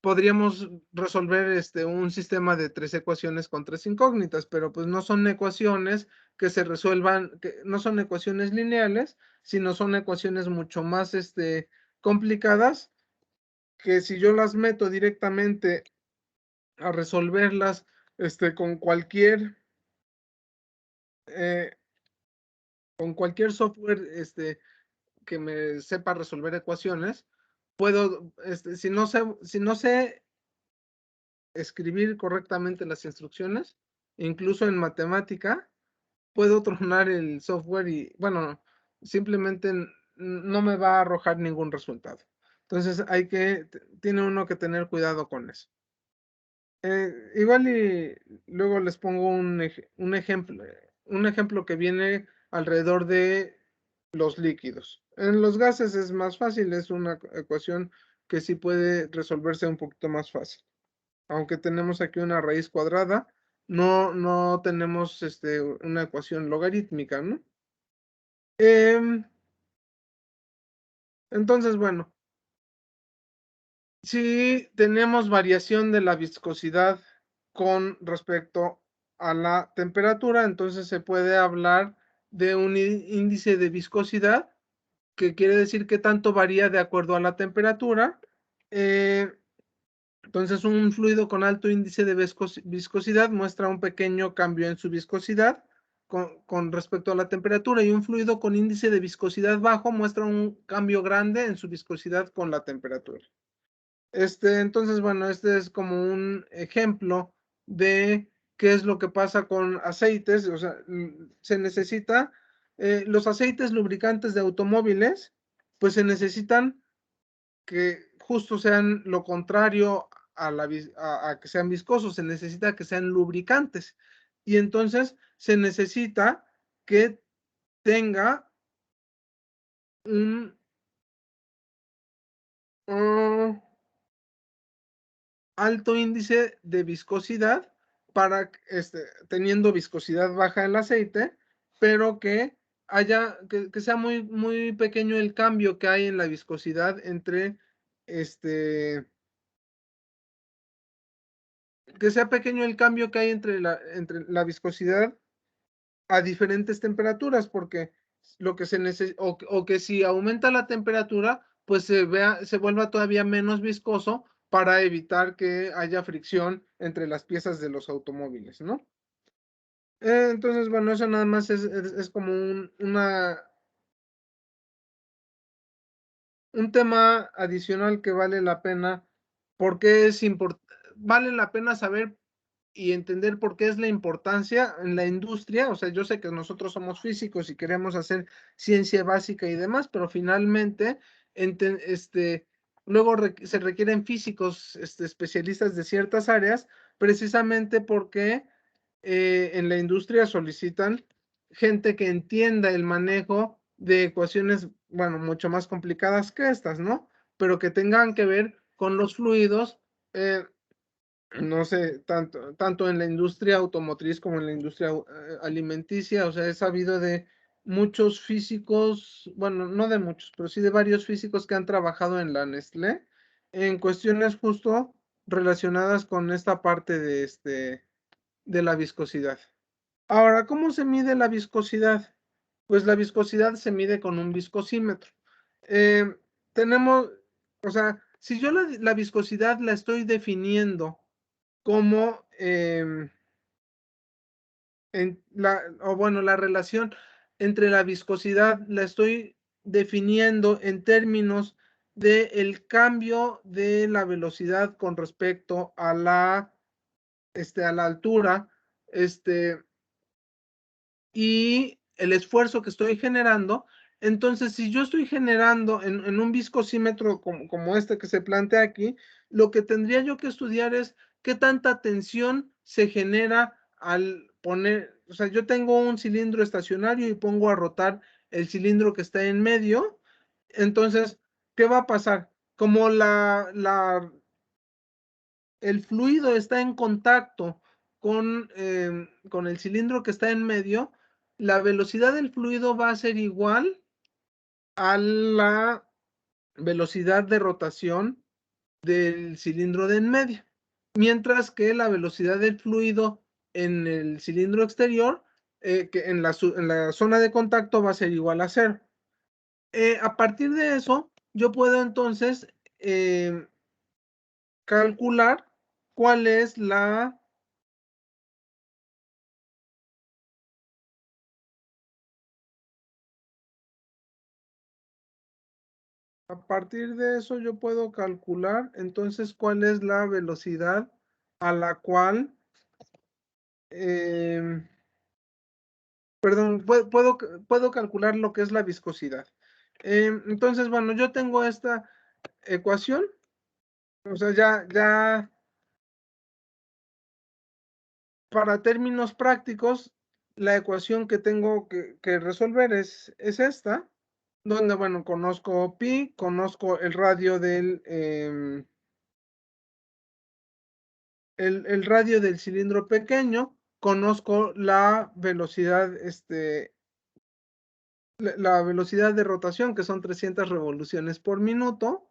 podríamos resolver un sistema de 3 ecuaciones con 3 incógnitas, pero pues no son ecuaciones que se resuelvan, que no son ecuaciones lineales, sino son ecuaciones mucho más complicadas, que si yo las meto directamente a resolverlas con cualquier software que me sepa resolver ecuaciones, puedo, si no sé escribir correctamente las instrucciones, incluso en matemática, puedo tronar el software y, bueno, simplemente no me va a arrojar ningún resultado. Entonces tiene uno que tener cuidado con eso. Igual y luego les pongo un ejemplo que viene alrededor de los líquidos. En los gases es más fácil, es una ecuación que sí puede resolverse un poquito más fácil. Aunque tenemos aquí una raíz cuadrada, no tenemos una ecuación logarítmica, ¿no? Entonces, bueno, si tenemos variación de la viscosidad con respecto a la temperatura, entonces se puede hablar de un índice de viscosidad, que quiere decir que tanto varía de acuerdo a la temperatura. Entonces, un fluido con alto índice de viscosidad muestra un pequeño cambio en su viscosidad con respecto a la temperatura, y un fluido con índice de viscosidad bajo muestra un cambio grande en su viscosidad con la temperatura. Entonces, bueno, este es como un ejemplo de qué es lo que pasa con aceites. O sea, se necesita, los aceites lubricantes de automóviles, pues se necesitan que justo sean lo contrario a que sean viscosos, se necesita que sean lubricantes. Y entonces se necesita que tenga un alto índice de viscosidad para teniendo viscosidad baja el aceite, pero que sea muy, muy pequeño el cambio que hay en la viscosidad entre que sea pequeño el cambio que hay entre la viscosidad a diferentes temperaturas, porque lo que se necesita, o que si aumenta la temperatura, pues se vuelva todavía menos viscoso para evitar que haya fricción entre las piezas de los automóviles, ¿no? Entonces, bueno, eso nada más es como un tema adicional que vale la pena, porque vale la pena saber y entender por qué es la importancia en la industria. O sea, yo sé que nosotros somos físicos y queremos hacer ciencia básica y demás, pero finalmente, luego se requieren físicos especialistas de ciertas áreas, precisamente porque en la industria solicitan gente que entienda el manejo de ecuaciones, bueno, mucho más complicadas que estas, ¿no? Pero que tengan que ver con los fluidos, no sé, tanto en la industria automotriz como en la industria alimenticia. O sea, he sabido de muchos físicos, bueno, no de muchos, pero sí de varios físicos que han trabajado en la Nestlé en cuestiones justo relacionadas con esta parte de la viscosidad. Ahora, ¿cómo se mide la viscosidad? Pues la viscosidad se mide con un viscosímetro. Tenemos, o sea, si yo la viscosidad la estoy definiendo como la relación entre la viscosidad la estoy definiendo en términos del cambio de la velocidad con respecto a la altura, y el esfuerzo que estoy generando. Entonces, si yo estoy generando en un viscosímetro como este que se plantea aquí, lo que tendría yo que estudiar es qué tanta tensión se genera al poner, o sea, yo tengo un cilindro estacionario y pongo a rotar el cilindro que está en medio. Entonces, ¿qué va a pasar? Como el fluido está en contacto con el cilindro que está en medio, la velocidad del fluido va a ser igual a la velocidad de rotación del cilindro de en medio, mientras que la velocidad del fluido en el cilindro exterior, que en la zona de contacto, va a ser igual a 0. A partir de eso, yo puedo entonces calcular cuál es a partir de eso yo puedo calcular entonces cuál es la velocidad a la cual, perdón, puedo calcular lo que es la viscosidad. Entonces, bueno, yo tengo esta ecuación, o sea, ya para términos prácticos, la ecuación que tengo que resolver es esta, donde, bueno, conozco pi, conozco el radio del el radio del cilindro pequeño, conozco la velocidad, la velocidad de rotación, que son 300 revoluciones por minuto,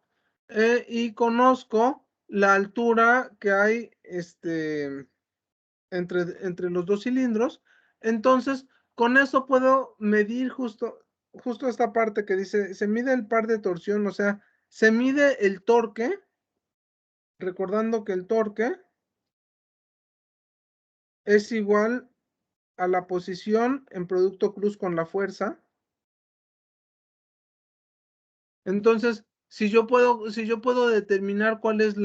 y conozco la altura que hay entre los dos cilindros. Entonces, con eso puedo medir justo esta parte que dice, se mide el par de torsión, o sea, se mide el torque, recordando que el torque es igual a la posición en producto cruz con la fuerza. Entonces, si yo puedo determinar cuál es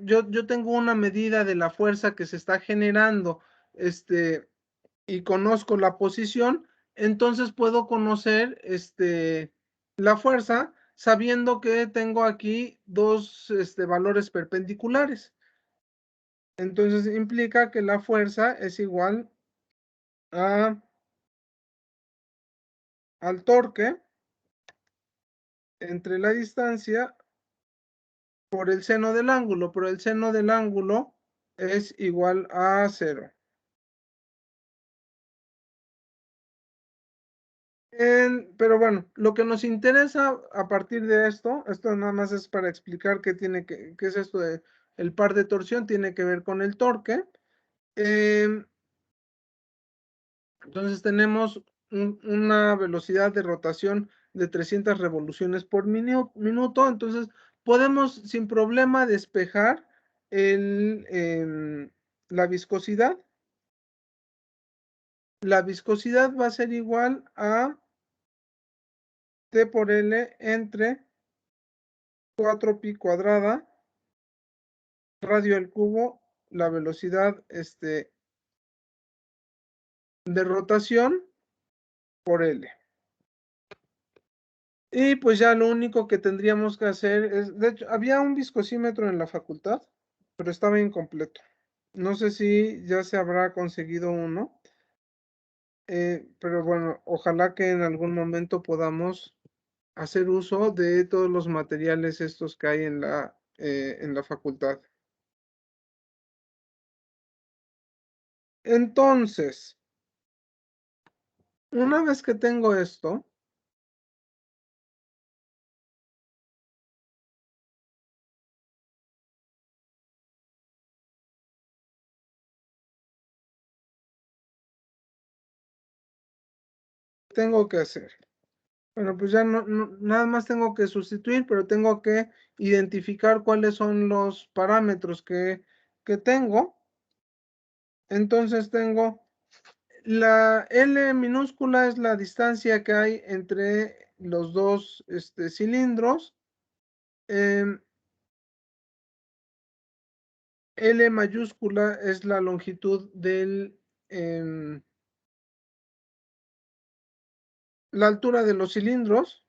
yo tengo una medida de la fuerza que se está generando, y conozco la posición, entonces puedo conocer, la fuerza, sabiendo que tengo aquí dos, valores perpendiculares. Entonces implica que la fuerza es igual al torque entre la distancia por el seno del ángulo, pero el seno del ángulo es igual a 0. Pero bueno, lo que nos interesa a partir de esto nada más es para explicar qué es esto de el par de torsión, tiene que ver con el torque. Entonces tenemos una velocidad de rotación de 300 revoluciones por minuto, entonces podemos sin problema despejar la viscosidad. La viscosidad va a ser igual a T por L entre 4pi cuadrada, radio al cubo, la velocidad de rotación por L. Y pues ya lo único que tendríamos que hacer es, de hecho, había un viscosímetro en la facultad, pero estaba incompleto. No sé si ya se habrá conseguido uno, pero bueno, ojalá que en algún momento podamos hacer uso de todos los materiales estos que hay en la facultad. Entonces, una vez que tengo esto, tengo que hacer. Bueno, pues ya nada más tengo que sustituir, pero tengo que identificar cuáles son los parámetros que tengo. Entonces tengo La L minúscula es la distancia que hay entre los dos cilindros. L mayúscula es la longitud del la altura de los cilindros.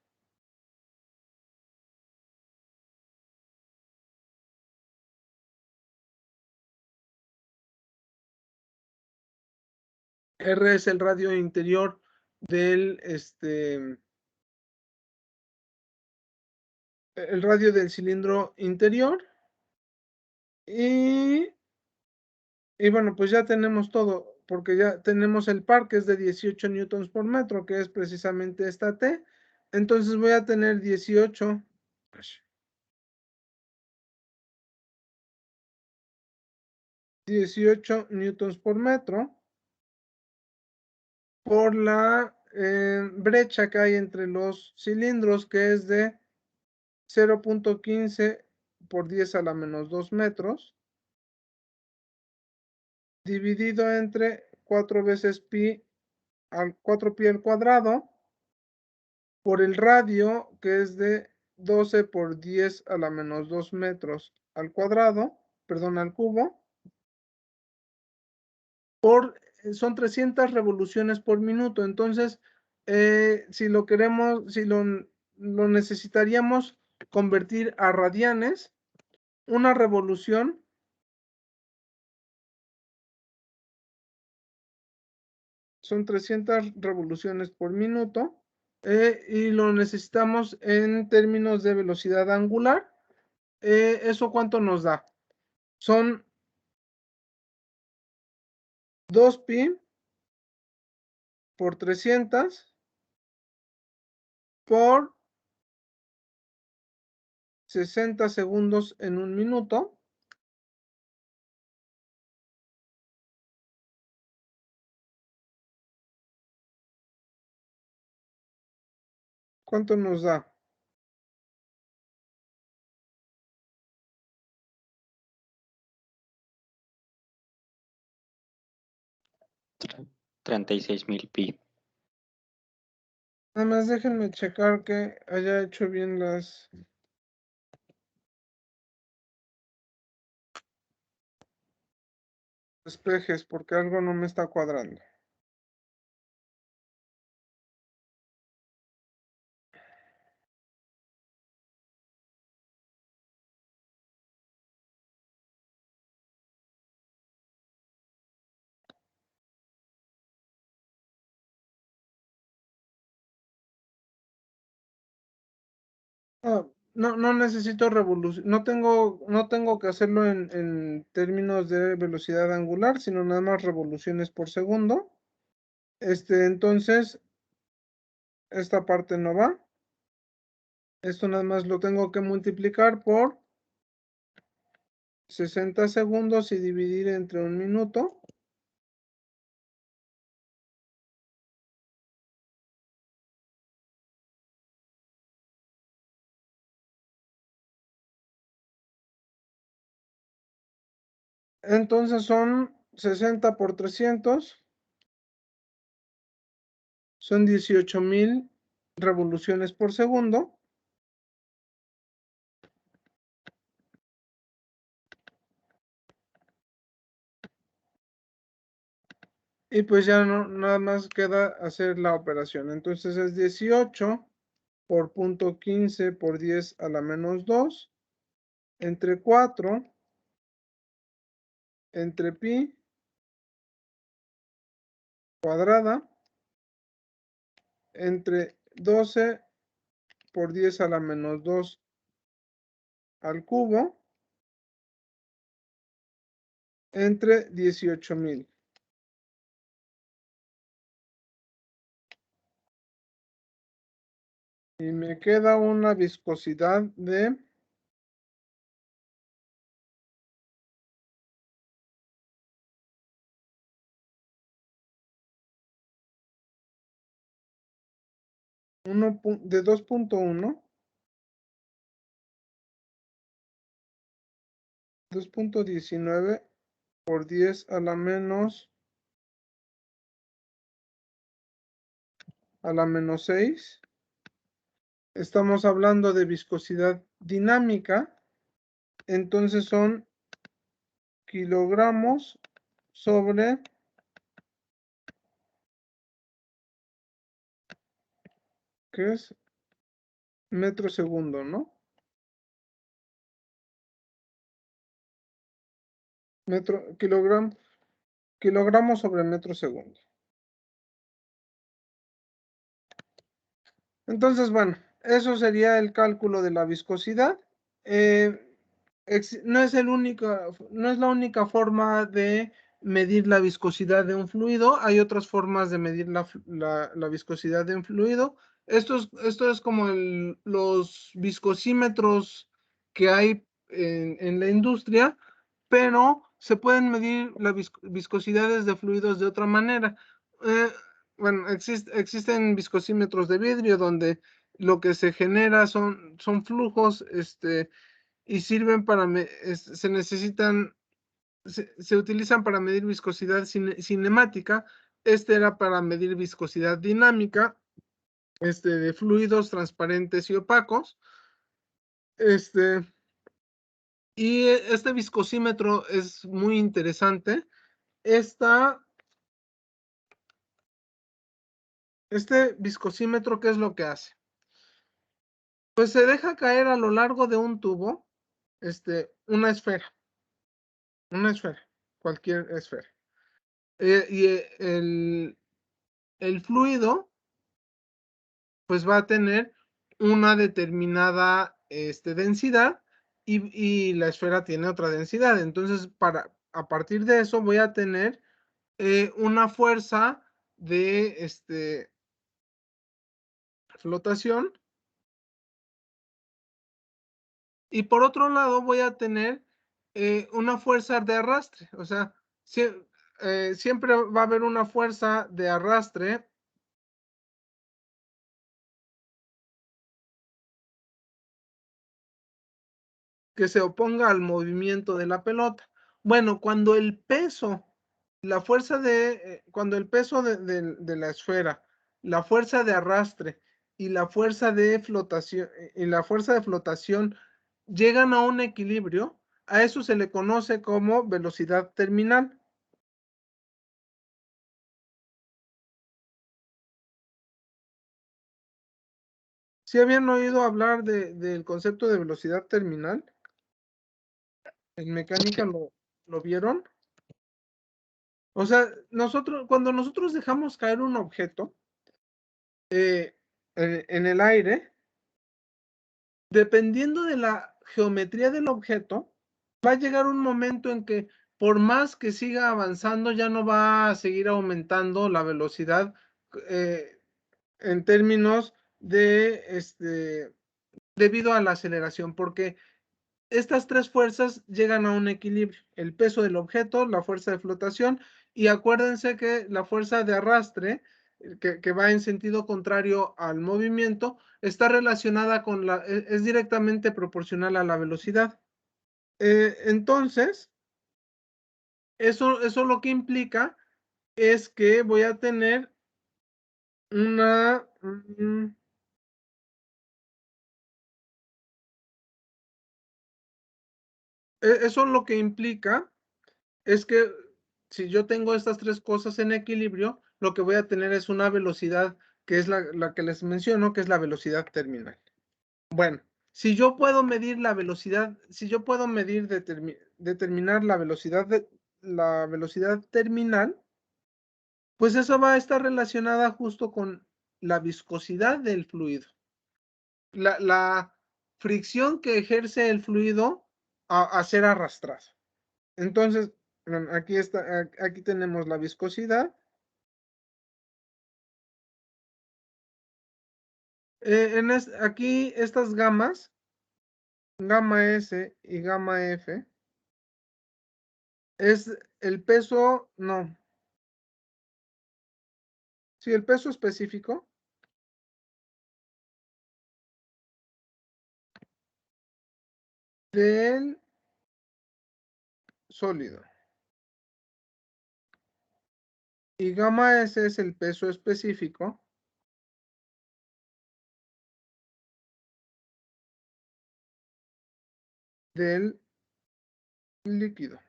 R es el radio interior del el radio del cilindro interior. Y bueno, pues ya tenemos todo, porque ya tenemos el par, que es de 18 newtons por metro, que es precisamente esta T. Entonces voy a tener 18 newtons por metro por la brecha que hay entre los cilindros, que es de 0.15 por 10 a la menos 2 metros, dividido entre 4 veces pi al 4pi al cuadrado, por el radio, que es de 12 por 10 a la menos 2 metros al cuadrado, perdón, al cubo, son 300 revoluciones por minuto. Entonces, si lo queremos, si lo necesitaríamos convertir a radianes, una revolución son 300 revoluciones por minuto, y lo necesitamos en términos de velocidad angular. ¿Eso cuánto nos da? Son 2pi por 300 por 60 segundos en un minuto. ¿Cuánto nos da? Tre- 36.000 pi. Nada más déjenme checar que haya hecho bien las despejes, porque algo no me está cuadrando. No necesito revolución, no tengo que hacerlo en términos de velocidad angular, sino nada más revoluciones por segundo. Entonces, esta parte no va. Esto nada más lo tengo que multiplicar por 60 segundos y dividir entre un minuto. Entonces son 60 por 300. Son 18,000 revoluciones por segundo. Y pues ya no, nada más queda hacer la operación. Entonces es 18 por punto 15 por 10 a la menos 2 entre 4 entre pi cuadrada entre 12 por 10 a la menos 2 al cubo entre 18,000. Y me queda una viscosidad de 2.1, 2.19 por 10 a la menos a la menos 6. Estamos hablando de viscosidad dinámica. Entonces son kilogramos sobre ¿qué es? Metro segundo, ¿no? Kilogramos sobre metro segundo. Entonces, bueno, eso sería el cálculo de la viscosidad. No es la única forma de medir la viscosidad de un fluido. Hay otras formas de medir la viscosidad de un fluido. Esto es como los viscosímetros que hay en la industria, pero se pueden medir las viscosidades de fluidos de otra manera. Bueno, existen viscosímetros de vidrio donde lo que se genera son flujos, y sirven se utilizan para medir viscosidad cinemática. Este era para medir viscosidad dinámica, de fluidos transparentes y opacos. Y este viscosímetro es muy interesante. Este viscosímetro, ¿qué es lo que hace? Pues se deja caer a lo largo de un tubo, una esfera, cualquier esfera. Y el fluido, pues va a tener una determinada densidad y la esfera tiene otra densidad. Entonces, a partir de eso voy a tener una fuerza de flotación. Y por otro lado voy a tener una fuerza de arrastre. O sea, siempre va a haber una fuerza de arrastre que se oponga al movimiento de la pelota. Bueno, cuando el peso, cuando el peso de la esfera, la fuerza de arrastre y la fuerza de flotación llegan a un equilibrio, a eso se le conoce como velocidad terminal. ¿Sí habían oído hablar del concepto de velocidad terminal? ¿En mecánica lo vieron? O sea, cuando nosotros dejamos caer un objeto en el aire, dependiendo de la geometría del objeto, va a llegar un momento en que por más que siga avanzando, ya no va a seguir aumentando la velocidad en términos debido a la aceleración, porque estas tres fuerzas llegan a un equilibrio: el peso del objeto, la fuerza de flotación, y acuérdense que la fuerza de arrastre, que va en sentido contrario al movimiento, está relacionada es directamente proporcional a la velocidad. Entonces, eso lo que implica es que voy a tener eso lo que implica es que si yo tengo estas tres cosas en equilibrio, lo que voy a tener es una velocidad que es la que les menciono, que es la velocidad terminal. Bueno, si yo puedo medir la velocidad, si yo puedo determinar la velocidad terminal, pues eso va a estar relacionada justo con la viscosidad del fluido. La fricción que ejerce el fluido a ser arrastrado. Entonces, aquí tenemos la viscosidad. Aquí estas gamas, gamma S y gamma F, es el peso, no. Sí, el peso específico del sólido. Y gamma S es el peso específico del líquido,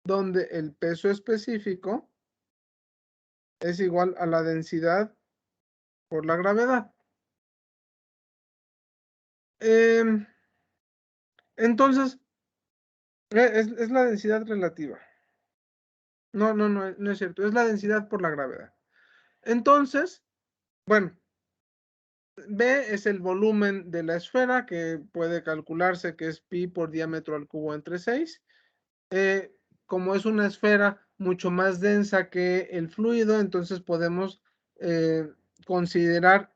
donde el peso específico es igual a la densidad por la gravedad. Entonces, es la densidad relativa. No es cierto, es la densidad por la gravedad. Entonces, bueno, B es el volumen de la esfera, que puede calcularse que es pi por diámetro al cubo entre 6. Como es una esfera mucho más densa que el fluido, entonces podemos considerar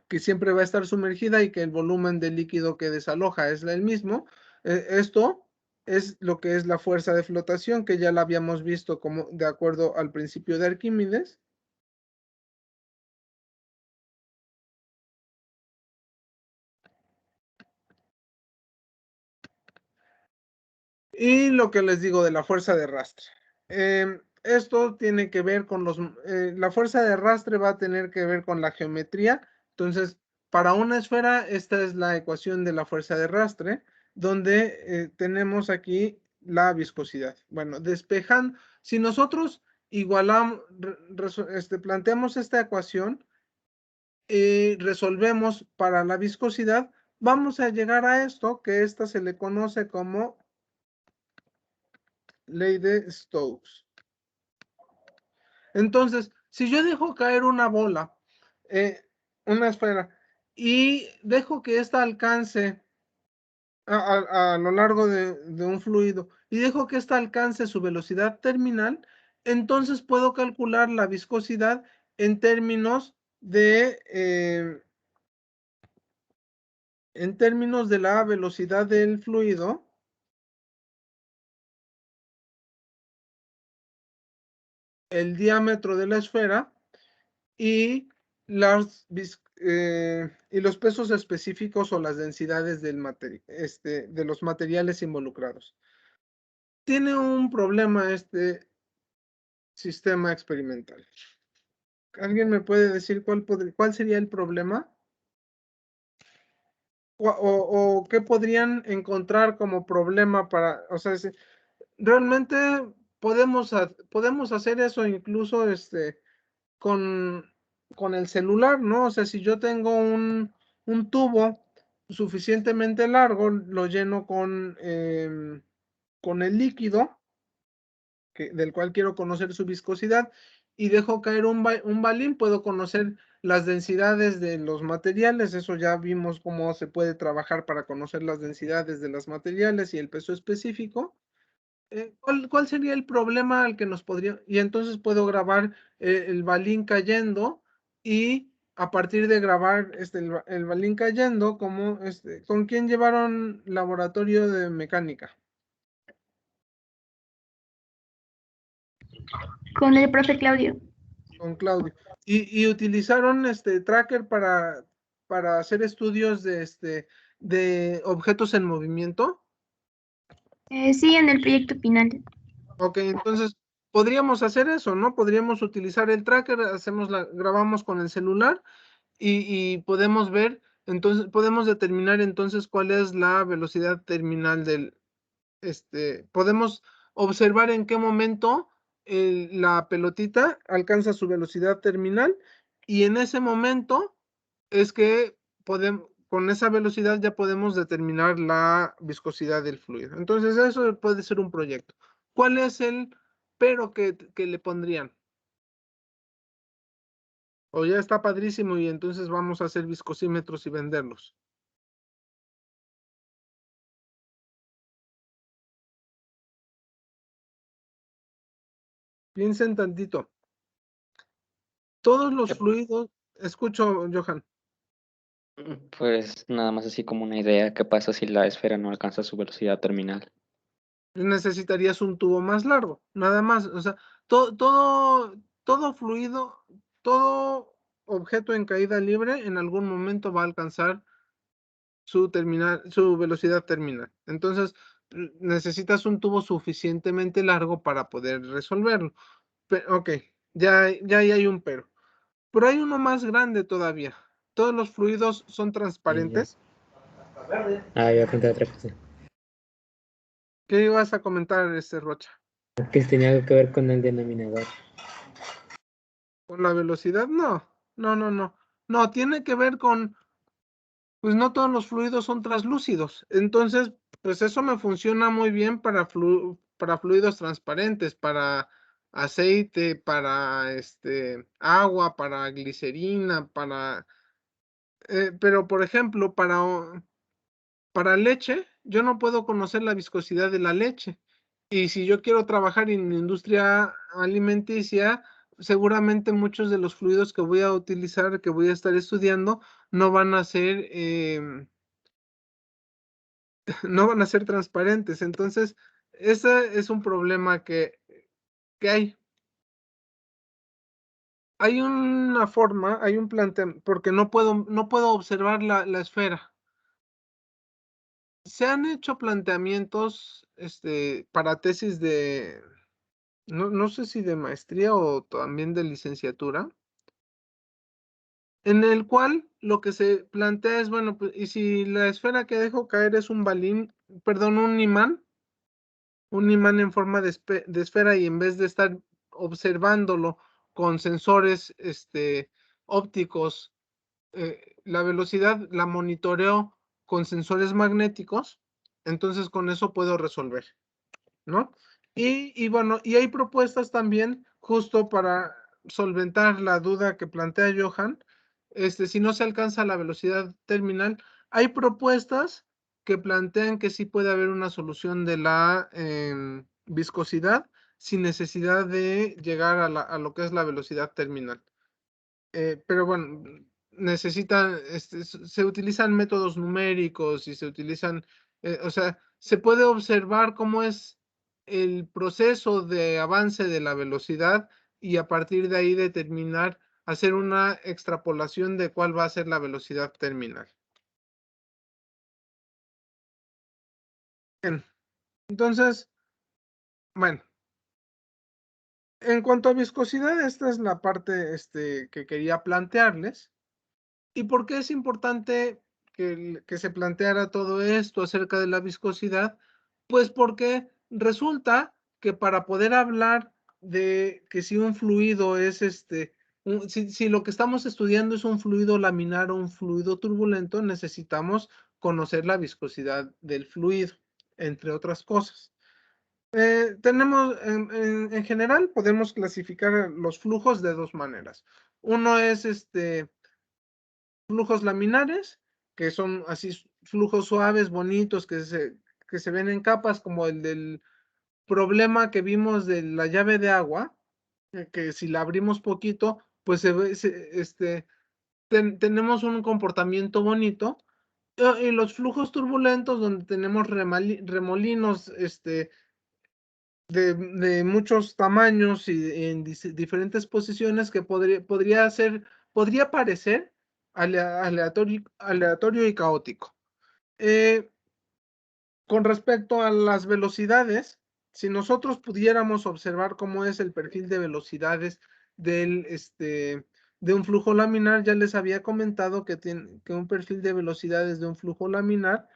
que siempre va a estar sumergida y que el volumen del líquido que desaloja es el mismo. Esto es lo que es la fuerza de flotación, que ya la habíamos visto como de acuerdo al principio de Arquímedes. Y lo que les digo de la fuerza de arrastre. Esto tiene que ver con la fuerza de arrastre va a tener que ver con la geometría. Entonces, para una esfera, esta es la ecuación de la fuerza de arrastre, donde tenemos aquí la viscosidad. Bueno, despejan, si nosotros igualamos, planteamos esta ecuación y resolvemos para la viscosidad, vamos a llegar a esto, que esta se le conoce como ley de Stokes. Entonces, si yo dejo caer una bola, una esfera, y dejo que ésta alcance a lo largo de un fluido, y dejo que ésta alcance su velocidad terminal, entonces puedo calcular la viscosidad en términos de la velocidad del fluido el diámetro de la esfera y los pesos específicos o las densidades de los materiales involucrados. Tiene un problema este sistema experimental. ¿Alguien me puede decir cuál sería el problema? O qué podrían encontrar como problema para, o sea, realmente podemos hacer eso incluso con el celular, ¿no? O sea, si yo tengo un tubo suficientemente largo, lo lleno con el líquido, del cual quiero conocer su viscosidad, y dejo caer un balín, puedo conocer las densidades de los materiales. Eso ya vimos cómo se puede trabajar para conocer las densidades de los materiales y el peso específico. ¿Cuál sería el problema al que nos podría? Y entonces puedo grabar el balín cayendo, y a partir de grabar el balín cayendo, ¿con quién llevaron laboratorio de mecánica? Con el profe Claudio. Con Claudio. Y utilizaron tracker para hacer estudios de objetos en movimiento. Sí, en el proyecto final. Ok, entonces podríamos hacer eso, ¿no? Podríamos utilizar el tracker, grabamos con el celular y podemos ver, entonces podemos determinar entonces cuál es la velocidad terminal podemos observar en qué momento la pelotita alcanza su velocidad terminal, y en ese momento es que con esa velocidad ya podemos determinar la viscosidad del fluido. Entonces eso puede ser un proyecto. ¿Cuál es el pero que le pondrían? O ya está padrísimo y entonces vamos a hacer viscosímetros y venderlos. Piensen tantito. Todos los fluidos, escucho, Johan. Pues nada más así como una idea, ¿qué pasa si la esfera no alcanza su velocidad terminal? Necesitarías un tubo más largo, nada más. O sea, todo fluido, todo objeto en caída libre en algún momento va a alcanzar su velocidad terminal. Entonces, necesitas un tubo suficientemente largo para poder resolverlo. Ok, ya hay un pero. Pero hay uno más grande todavía. Todos los fluidos son transparentes. Ah, yo apunté otra cosa. ¿Qué ibas a comentar, Rocha? Que tenía algo que ver con el denominador. ¿Con la velocidad? No, no, no, no. No, tiene que ver con, pues no todos los fluidos son translúcidos. Entonces, pues eso me funciona muy bien para fluidos transparentes, para aceite, para agua, para glicerina, pero por ejemplo, para leche, yo no puedo conocer la viscosidad de la leche. Y si yo quiero trabajar en la industria alimenticia, seguramente muchos de los fluidos que voy a utilizar, que voy a estar estudiando, no van a ser, no van a ser transparentes. Entonces, ese es un problema que hay. Hay una forma, hay un planteamiento, porque no puedo observar la esfera. Se han hecho planteamientos para tesis de, no sé si de maestría o también de licenciatura, en el cual lo que se plantea es, bueno, pues, y si la esfera que dejo caer es un balín, perdón, un imán en forma de esfera, y en vez de estar observándolo con sensores ópticos, la velocidad la monitoreo con sensores magnéticos, entonces con eso puedo resolver, ¿no? Y bueno, y hay propuestas también justo para solventar la duda que plantea Johan, si no se alcanza la velocidad terminal, hay propuestas que plantean que sí puede haber una solución de la viscosidad sin necesidad de llegar a lo que es la velocidad terminal. Pero bueno, necesitan, se utilizan métodos numéricos y se utilizan, o sea, se puede observar cómo es el proceso de avance de la velocidad y a partir de ahí determinar, hacer una extrapolación de cuál va a ser la velocidad terminal. Bien, entonces, bueno, en cuanto a viscosidad, esta es la parte que quería plantearles. ¿Y por qué es importante que se planteara todo esto acerca de la viscosidad? Pues porque resulta que para poder hablar de que si un fluido es si lo que estamos estudiando es un fluido laminar o un fluido turbulento, necesitamos conocer la viscosidad del fluido, entre otras cosas. Tenemos, en general, podemos clasificar los flujos de dos maneras. Uno es flujos laminares, que son así flujos suaves, bonitos, que se ven en capas, como el del problema que vimos de la llave de agua, que si la abrimos poquito, pues tenemos un comportamiento bonito. Y los flujos turbulentos, donde tenemos remolinos de muchos tamaños y en diferentes posiciones, que podría parecer aleatorio y caótico. Con respecto a las velocidades, si nosotros pudiéramos observar cómo es el perfil de velocidades de un flujo laminar, ya les había comentado que un perfil de velocidades de un flujo laminar,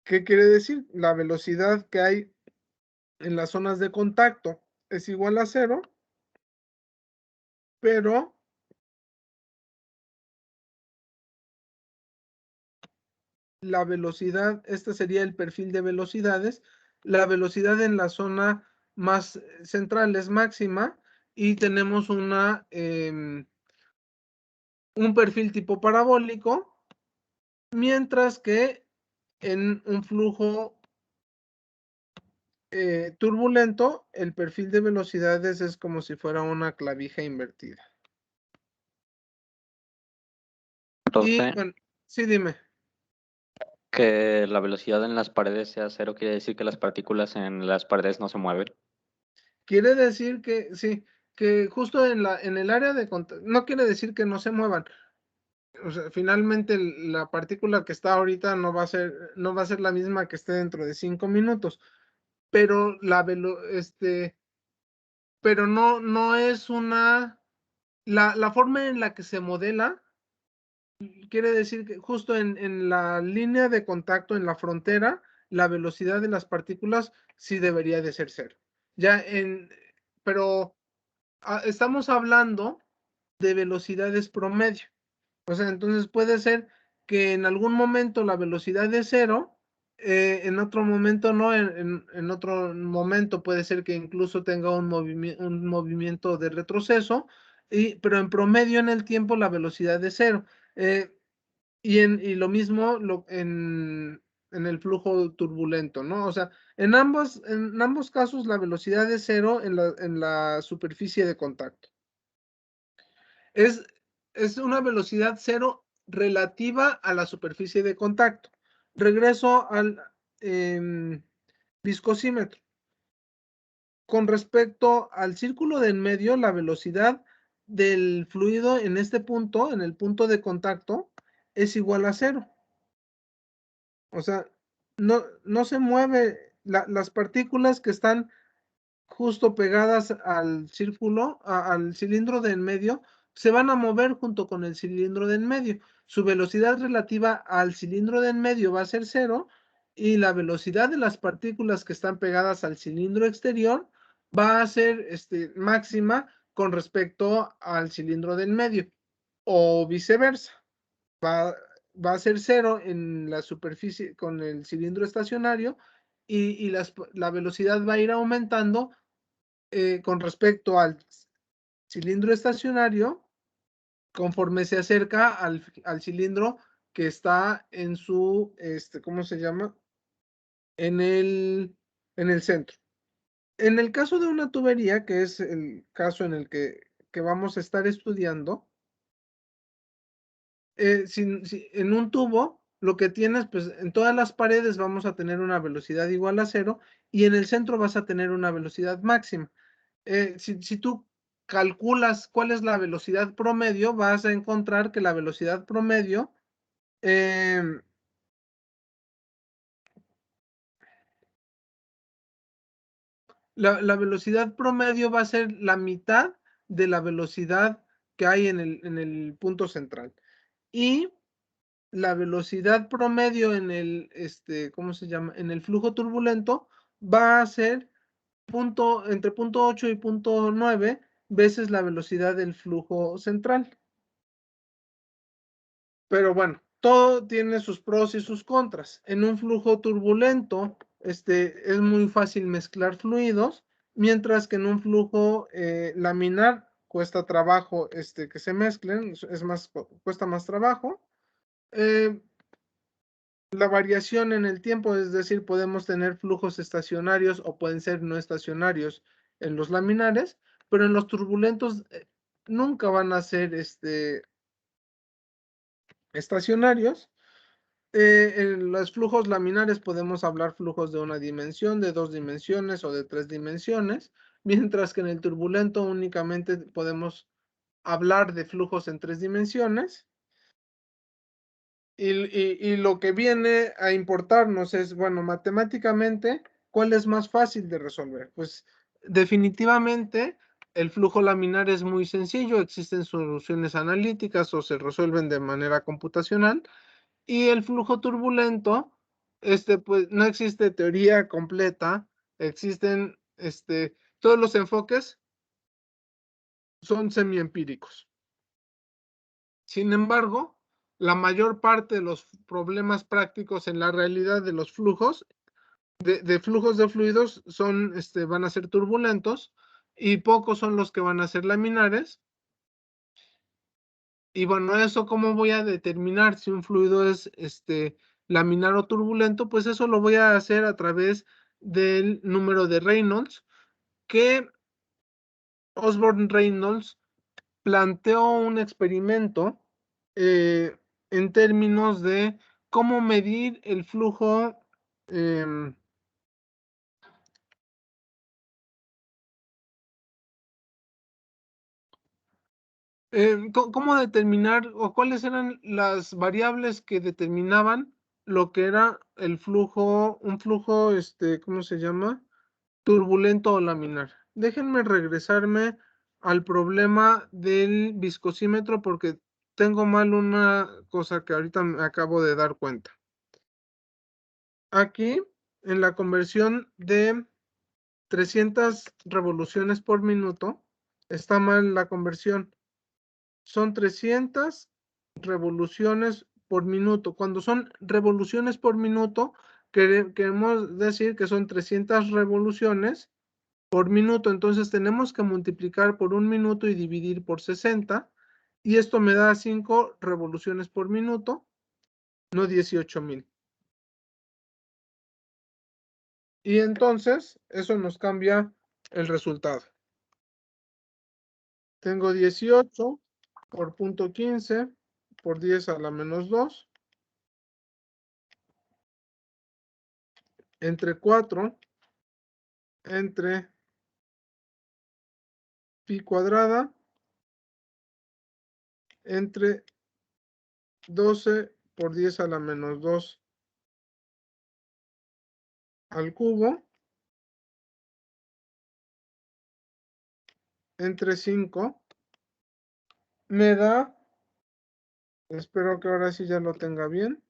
¿qué quiere decir? La velocidad que hay en las zonas de contacto es igual a 0, pero la velocidad, este sería el perfil de velocidades, la velocidad en la zona más central es máxima y tenemos un perfil tipo parabólico, mientras que en un flujo turbulento, el perfil de velocidades es como si fuera una clavija invertida. Y Profe, bueno, sí, dime. que la velocidad en las paredes sea cero quiere decir que las partículas en las paredes no se mueven. Quiere decir que sí, que justo en el área de contacto, no quiere decir que no se muevan. O sea, finalmente la partícula que está ahorita no va a ser la misma que esté dentro de 5 minutos, pero pero no es la forma en la que se modela quiere decir que justo en la línea de contacto, en la frontera, la velocidad de las partículas sí debería de ser cero. Pero estamos hablando de velocidades promedio. O sea, entonces puede ser que en algún momento la velocidad es cero, en otro momento no, en otro momento puede ser que incluso tenga un movimiento de retroceso, pero en promedio en el tiempo la velocidad es cero. Y lo mismo en el flujo turbulento, ¿no? O sea, en ambos casos la velocidad es cero en la superficie de contacto. Es una velocidad cero relativa a la superficie de contacto. Regreso al viscosímetro. Con respecto al círculo de en medio, la velocidad del fluido en este punto, en el punto de contacto, es igual a cero. O sea, no se mueve. Las partículas que están justo pegadas al círculo, al cilindro de en medio, se van a mover junto con el cilindro de en medio. Su velocidad relativa al cilindro de en medio va a ser cero y la velocidad de las partículas que están pegadas al cilindro exterior va a ser máxima con respecto al cilindro de en medio o viceversa. Va a ser cero en la superficie con el cilindro estacionario y la velocidad va a ir aumentando con respecto al cilindro estacionario conforme se acerca al cilindro que está en su, ¿cómo se llama? En el centro. En el caso de una tubería, que es el caso en el que vamos a estar estudiando, en un tubo, lo que tienes, pues en todas las paredes vamos a tener una velocidad igual a cero y en el centro vas a tener una velocidad máxima. Si tú calculas cuál es la velocidad promedio, vas a encontrar que la velocidad promedio la velocidad promedio va a ser la mitad de la velocidad que hay en el punto central. Y la velocidad promedio en el, ¿cómo se llama? En el flujo turbulento va a ser entre 0.8 y 0.9 veces la velocidad del flujo central. Pero bueno, todo tiene sus pros y sus contras. En un flujo turbulento, es muy fácil mezclar fluidos, mientras que en un flujo laminar cuesta trabajo que se mezclen, cuesta más trabajo. La variación en el tiempo, es decir, podemos tener flujos estacionarios o pueden ser no estacionarios en los laminares, pero en los turbulentos nunca van a ser estacionarios. En los flujos laminares podemos hablar flujos de una dimensión, de 2 dimensiones o de 3 dimensiones, mientras que en el turbulento únicamente podemos hablar de flujos en 3 dimensiones. Y lo que viene a importarnos es, bueno, matemáticamente, ¿cuál es más fácil de resolver? Pues definitivamente el flujo laminar es muy sencillo, existen soluciones analíticas o se resuelven de manera computacional. Y el flujo turbulento, pues no existe teoría completa, existen, todos los enfoques son semiempíricos. Sin embargo, la mayor parte de los problemas prácticos en la realidad de los flujos, de flujos de fluidos, van a ser turbulentos y pocos son los que van a ser laminares. Y bueno, eso cómo voy a determinar si un fluido es laminar o turbulento, pues eso lo voy a hacer a través del número de Reynolds, que Osborne Reynolds planteó un experimento en términos de cómo medir el flujo ¿cómo determinar o cuáles eran las variables que determinaban lo que era el flujo, un flujo, ¿cómo se llama? Turbulento o laminar. Déjenme regresarme al problema del viscosímetro porque tengo mal una cosa que ahorita me acabo de dar cuenta. Aquí, en la conversión de 300 revoluciones por minuto, está mal la conversión. Son 300 revoluciones por minuto. Cuando son revoluciones por minuto, queremos decir que son 300 revoluciones por minuto. Entonces tenemos que multiplicar por 1 minuto y dividir por 60. Y esto me da 5 revoluciones por minuto, no 18,000. Y entonces eso nos cambia el resultado. Tengo 18 por punto 15 por 10 a la menos 2 entre 4 entre pi cuadrada entre 12 por 10 a la menos 2 al cubo entre 5 me da, espero que ahora sí ya lo tenga bien,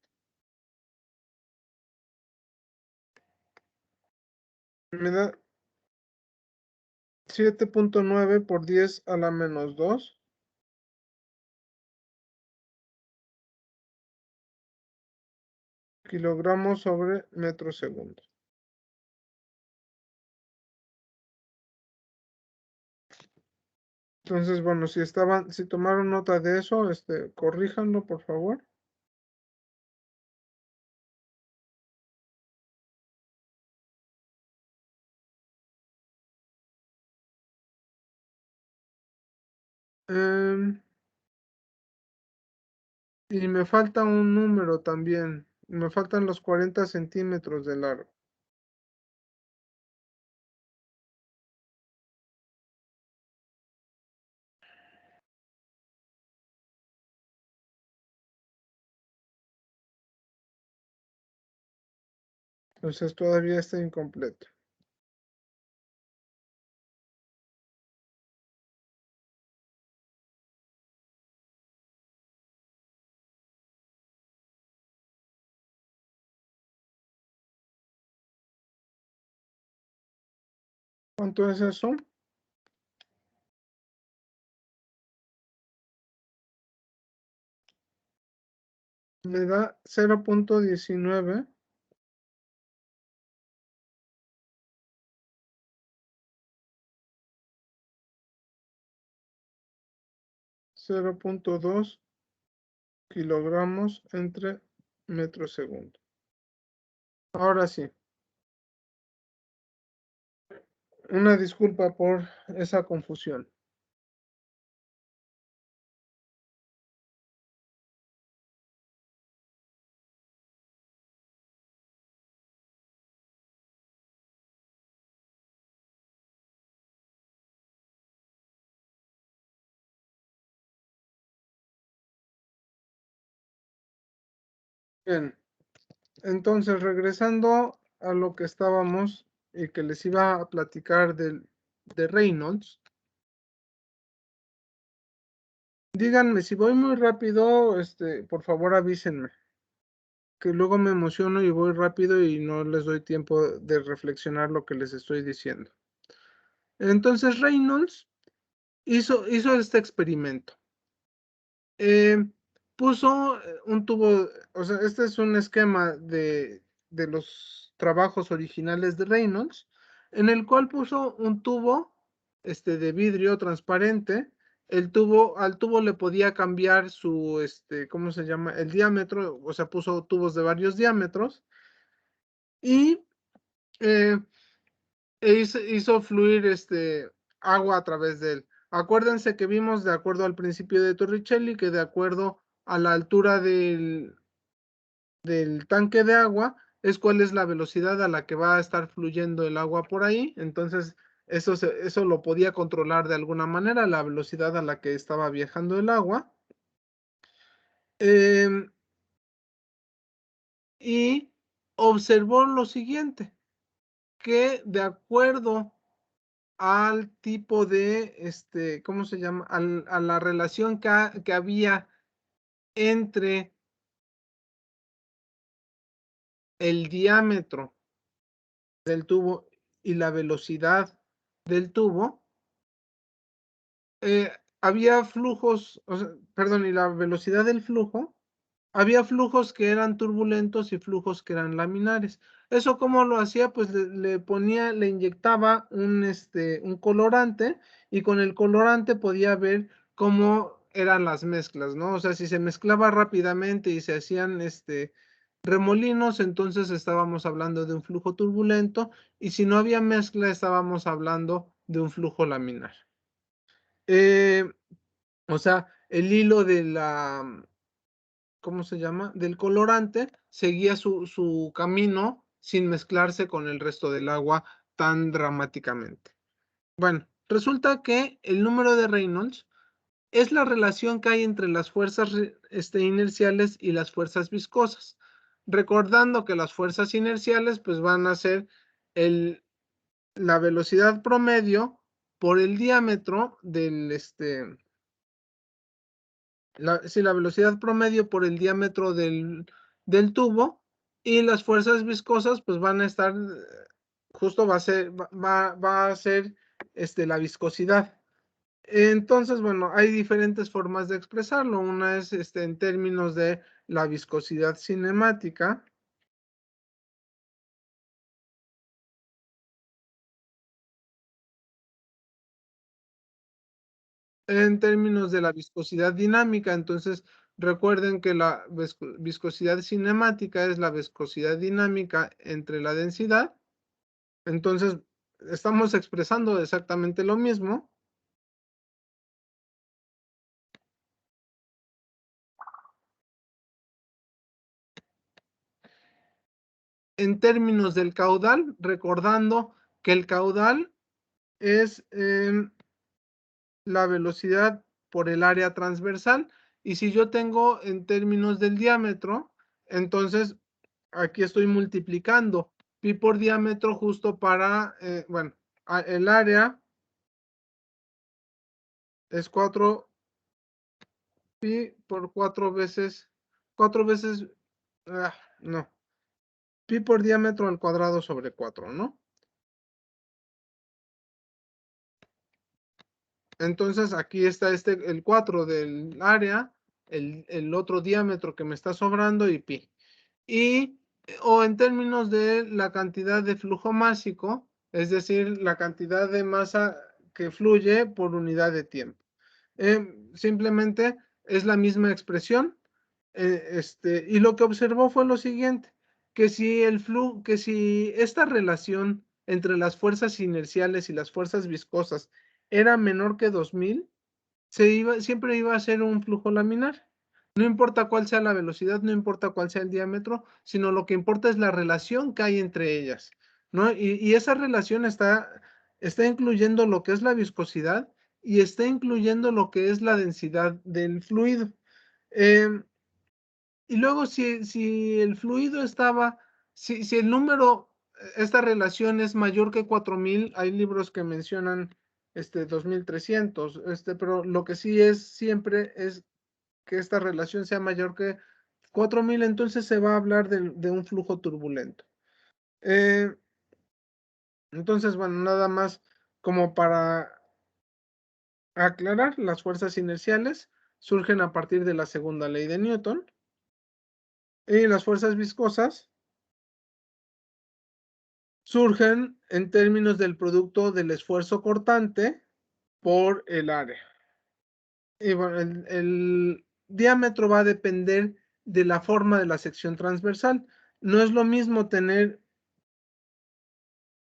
me da 7.9 por 10 a la menos 2 kilogramos sobre metro segundo. Entonces, bueno, si tomaron nota de eso, corríjanlo, por favor. Y me falta un número también. Me faltan los 40 centímetros de largo. Entonces todavía está incompleto. ¿Cuánto es eso? Me da 0.19 0.2 kilogramos entre metro segundo. Ahora sí. Una disculpa por esa confusión. Bien, entonces regresando a lo que estábamos y que les iba a platicar de Reynolds. Díganme, si voy muy rápido, por favor avísenme. Que luego me emociono y voy rápido y no les doy tiempo de reflexionar lo que les estoy diciendo. Entonces Reynolds hizo este experimento. Puso un tubo, o sea, este es un esquema de los trabajos originales de Reynolds, en el cual puso un tubo de vidrio transparente. Al tubo le podía cambiar su, ¿cómo se llama? El diámetro, o sea, puso tubos de varios diámetros y hizo fluir agua a través de él. Acuérdense que vimos, de acuerdo al principio de Torricelli, que de acuerdo a la altura del tanque de agua es cuál es la velocidad a la que va a estar fluyendo el agua por ahí. Entonces eso lo podía controlar de alguna manera, la velocidad a la que estaba viajando el agua. Y observó lo siguiente, que de acuerdo al tipo de, ¿cómo se llama? A la relación que había entre el diámetro del tubo y la velocidad del tubo, había flujos, y la velocidad del flujo, había flujos que eran turbulentos y flujos que eran laminares. ¿Eso cómo lo hacía? Pues le inyectaba un colorante, y con el colorante podía ver cómo eran las mezclas, ¿no? O sea, si se mezclaba rápidamente y se hacían remolinos, entonces estábamos hablando de un flujo turbulento, y si no había mezcla, estábamos hablando de un flujo laminar. O sea, el hilo de ¿cómo se llama? Del colorante seguía su camino sin mezclarse con el resto del agua tan dramáticamente. Bueno, resulta que el número de Reynolds es la relación que hay entre las fuerzas inerciales y las fuerzas viscosas. Recordando que las fuerzas inerciales pues van a ser la velocidad promedio por el diámetro del la velocidad promedio por el diámetro del tubo, y las fuerzas viscosas pues van a estar, justo va a ser la viscosidad. Entonces, bueno, hay diferentes formas de expresarlo. Una es en términos de la viscosidad cinemática. En términos de la viscosidad dinámica, entonces recuerden que la viscosidad cinemática es la viscosidad dinámica entre la densidad. Entonces, estamos expresando exactamente lo mismo. En términos del caudal, recordando que el caudal es la velocidad por el área transversal, y si yo tengo en términos del diámetro, entonces aquí estoy multiplicando pi por diámetro justo para, bueno, el área es 4 pi por 4 veces, no, pi por diámetro al cuadrado sobre 4, ¿no? Entonces aquí está el 4 del área, el otro diámetro que me está sobrando, y pi. O en términos de la cantidad de flujo másico, es decir, la cantidad de masa que fluye por unidad de tiempo. Simplemente es la misma expresión. Y lo que observó fue lo siguiente, que si esta relación entre las fuerzas inerciales y las fuerzas viscosas era menor que 2000, siempre iba a ser un flujo laminar. No importa cuál sea la velocidad, no importa cuál sea el diámetro, sino lo que importa es la relación que hay entre ellas, ¿no? Y esa relación está incluyendo lo que es la viscosidad, y está incluyendo lo que es la densidad del fluido. Y luego, si el fluido si el número, esta relación es mayor que 4000, hay libros que mencionan 2300, pero lo que sí es siempre es que esta relación sea mayor que 4000, entonces se va a hablar de un flujo turbulento. Entonces, bueno, nada más como para aclarar, las fuerzas inerciales surgen a partir de la segunda ley de Newton, y las fuerzas viscosas surgen en términos del producto del esfuerzo cortante por el área. Y bueno, el diámetro va a depender de la forma de la sección transversal. No es lo mismo tener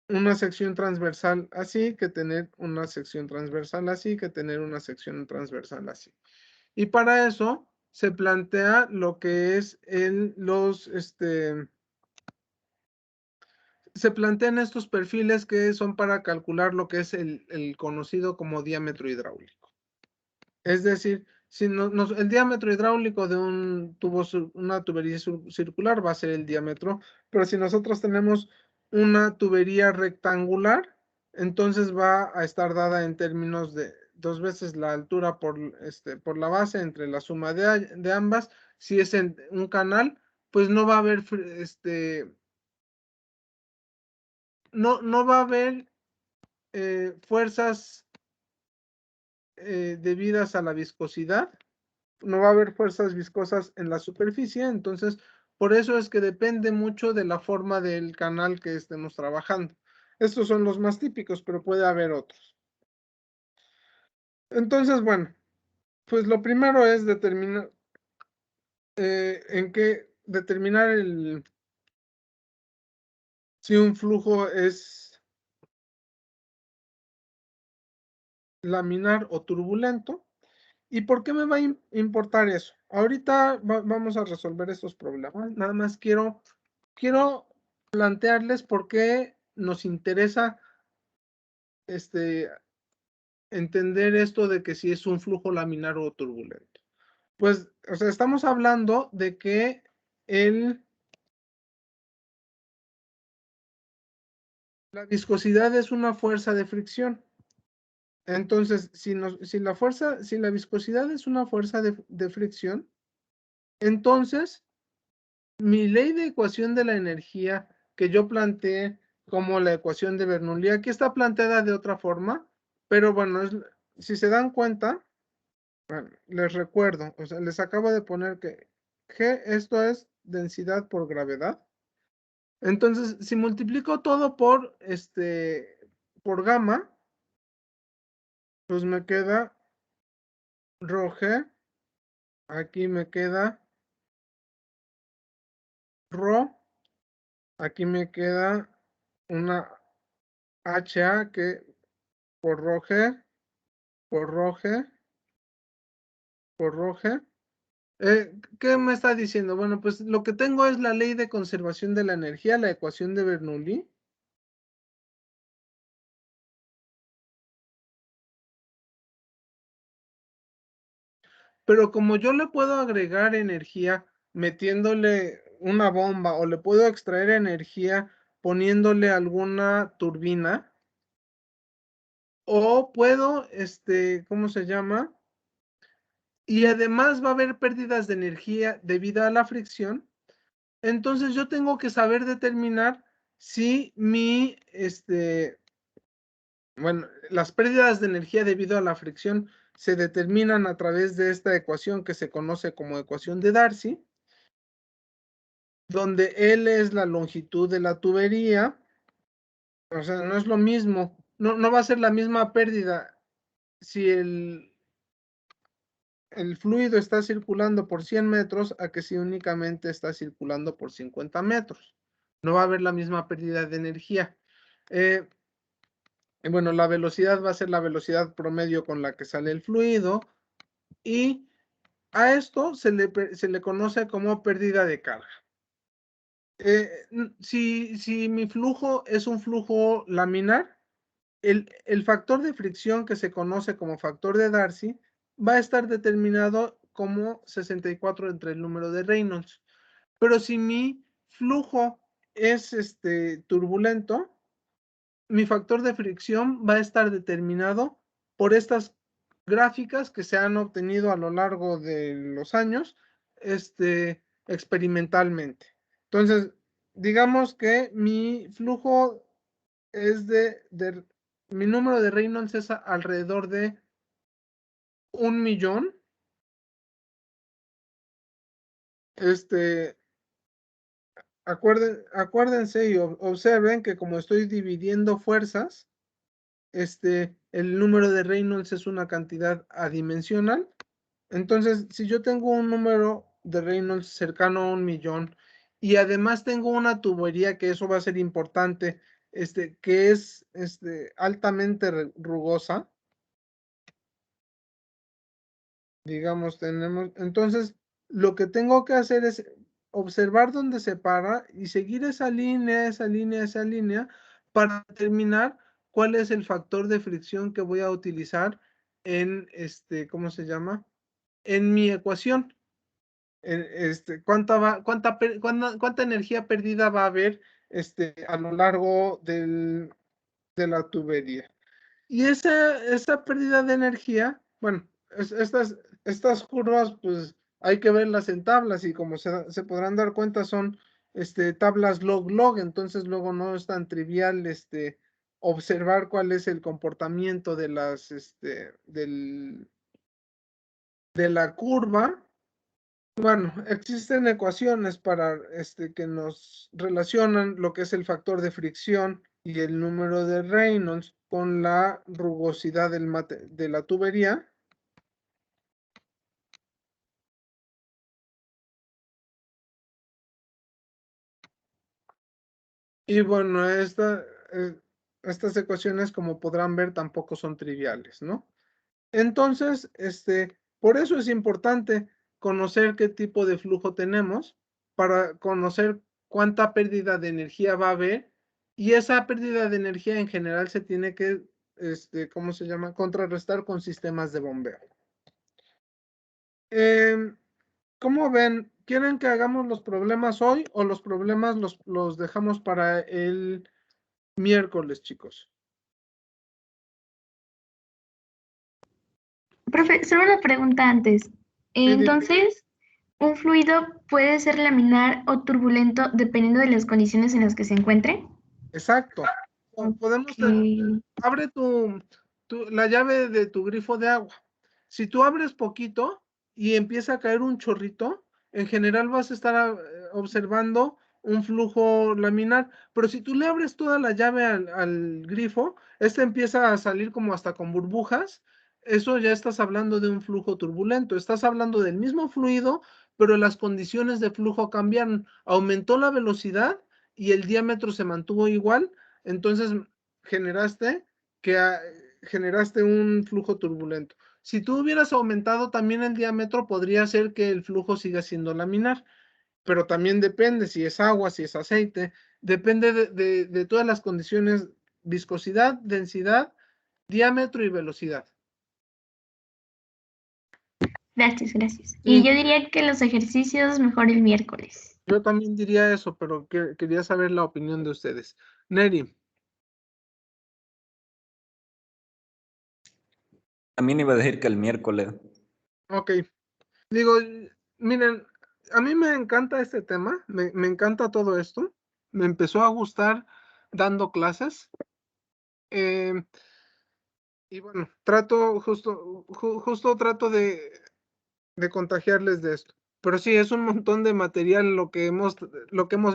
una sección transversal así que tener una sección transversal así, que tener una sección transversal así. Y para eso se plantea lo que es se plantean estos perfiles que son para calcular lo que es el conocido como diámetro hidráulico. Es decir, si el diámetro hidráulico de una tubería circular va a ser el diámetro, pero si nosotros tenemos una tubería rectangular, entonces va a estar dada en términos 2 veces la altura por la base entre la suma de ambas. Si es en un canal, pues no va a haber no va a haber fuerzas debidas a la viscosidad, no va a haber fuerzas viscosas en la superficie, entonces por eso es que depende mucho de la forma del canal que estemos trabajando. Estos son los más típicos, pero puede haber otros. Entonces, bueno, pues lo primero es determinar determinar si un flujo es laminar o turbulento. ¿Y por qué me va a importar eso? Ahorita vamos a resolver estos problemas. Nada más quiero plantearles por qué nos interesa entender esto de que si es un flujo laminar o turbulento. Pues, o sea, estamos hablando de que la viscosidad es una fuerza de fricción. Entonces, si la viscosidad es una fuerza de fricción, entonces mi ley de ecuación de la energía que yo planteé como la ecuación de Bernoulli, aquí está planteada de otra forma, pero bueno, si se dan cuenta, bueno, les recuerdo, o sea, les acabo de poner que G, esto es densidad por gravedad. Entonces, si multiplico todo por gamma, pues me queda rho G, aquí me queda rho, aquí me queda una HA que por rho G, por rho G, por rho G. ¿Qué me está diciendo? Bueno, pues lo que tengo es la ley de conservación de la energía, la ecuación de Bernoulli. Pero como yo le puedo agregar energía metiéndole una bomba o le puedo extraer energía poniéndole alguna turbina, o puedo, ¿cómo se llama? Y además va a haber pérdidas de energía debido a la fricción. Entonces yo tengo que saber determinar si bueno, las pérdidas de energía debido a la fricción se determinan a través de esta ecuación que se conoce como ecuación de Darcy, donde L es la longitud de la tubería. O sea, no es lo mismo, no va a ser la misma pérdida si el fluido está circulando por 100 metros a que si únicamente está circulando por 50 metros. No va a haber la misma pérdida de energía. Bueno, la velocidad va a ser la velocidad promedio con la que sale el fluido y a esto se le conoce como pérdida de carga. Si mi flujo es un flujo laminar, el factor de fricción que se conoce como factor de Darcy va a estar determinado como 64 entre el número de Reynolds. Pero si mi flujo es turbulento, mi factor de fricción va a estar determinado por estas gráficas que se han obtenido a lo largo de los años experimentalmente. Entonces, digamos que mi flujo es mi número de Reynolds es alrededor de 1,000,000. Acuérdense y observen que como estoy dividiendo fuerzas, el número de Reynolds es una cantidad adimensional. Entonces, si yo tengo un número de Reynolds cercano a 1,000,000 y además tengo una tubería, que eso va a ser importante, que es altamente rugosa, digamos, entonces lo que tengo que hacer es observar dónde se para y seguir esa línea para determinar cuál es el factor de fricción que voy a utilizar en ¿cómo se llama? En mi ecuación. ¿Cuánta energía perdida va a haber a lo largo de la tubería? Y esa pérdida de energía, bueno, estas curvas, pues hay que verlas en tablas y como se podrán dar cuenta son tablas log-log, entonces luego no es tan trivial observar cuál es el comportamiento de la curva. Bueno, existen ecuaciones para que nos relacionan lo que es el factor de fricción y el número de Reynolds con la rugosidad de la tubería. Y bueno, estas ecuaciones, como podrán ver, tampoco son triviales, ¿no? Entonces, por eso es importante conocer qué tipo de flujo tenemos para conocer cuánta pérdida de energía va a haber, y esa pérdida de energía en general se tiene que, ¿cómo se llama? Contrarrestar con sistemas de bombeo. ¿Cómo ven? ¿Quieren que hagamos los problemas hoy o los problemas los dejamos para el miércoles, chicos? Profe, solo una pregunta antes. Sí, dime. Entonces, ¿un fluido puede ser laminar o turbulento dependiendo de las condiciones en las que se encuentre? Exacto. Podemos abre la llave de tu grifo de agua. Si tú abres poquito y empieza a caer un chorrito, en general vas a estar observando un flujo laminar, pero si tú le abres toda la llave al grifo, empieza a salir como hasta con burbujas. Eso ya estás hablando de un flujo turbulento. Estás hablando del mismo fluido, pero las condiciones de flujo cambiaron. Aumentó la velocidad y el diámetro se mantuvo igual, entonces generaste un flujo turbulento. Si tú hubieras aumentado también el diámetro, podría ser que el flujo siga siendo laminar, pero también depende si es agua, si es aceite, depende de todas las condiciones: viscosidad, densidad, diámetro y velocidad. Gracias, gracias. Y yo diría que los ejercicios mejor el miércoles. Yo también diría eso, pero quería saber la opinión de ustedes. Neri. También iba a decir que el miércoles. Ok. Digo, miren, a mí me encanta este tema, me encanta todo esto. Me empezó a gustar dando clases. Y bueno, justo trato de contagiarles de esto. Pero sí, es un montón de material lo que hemos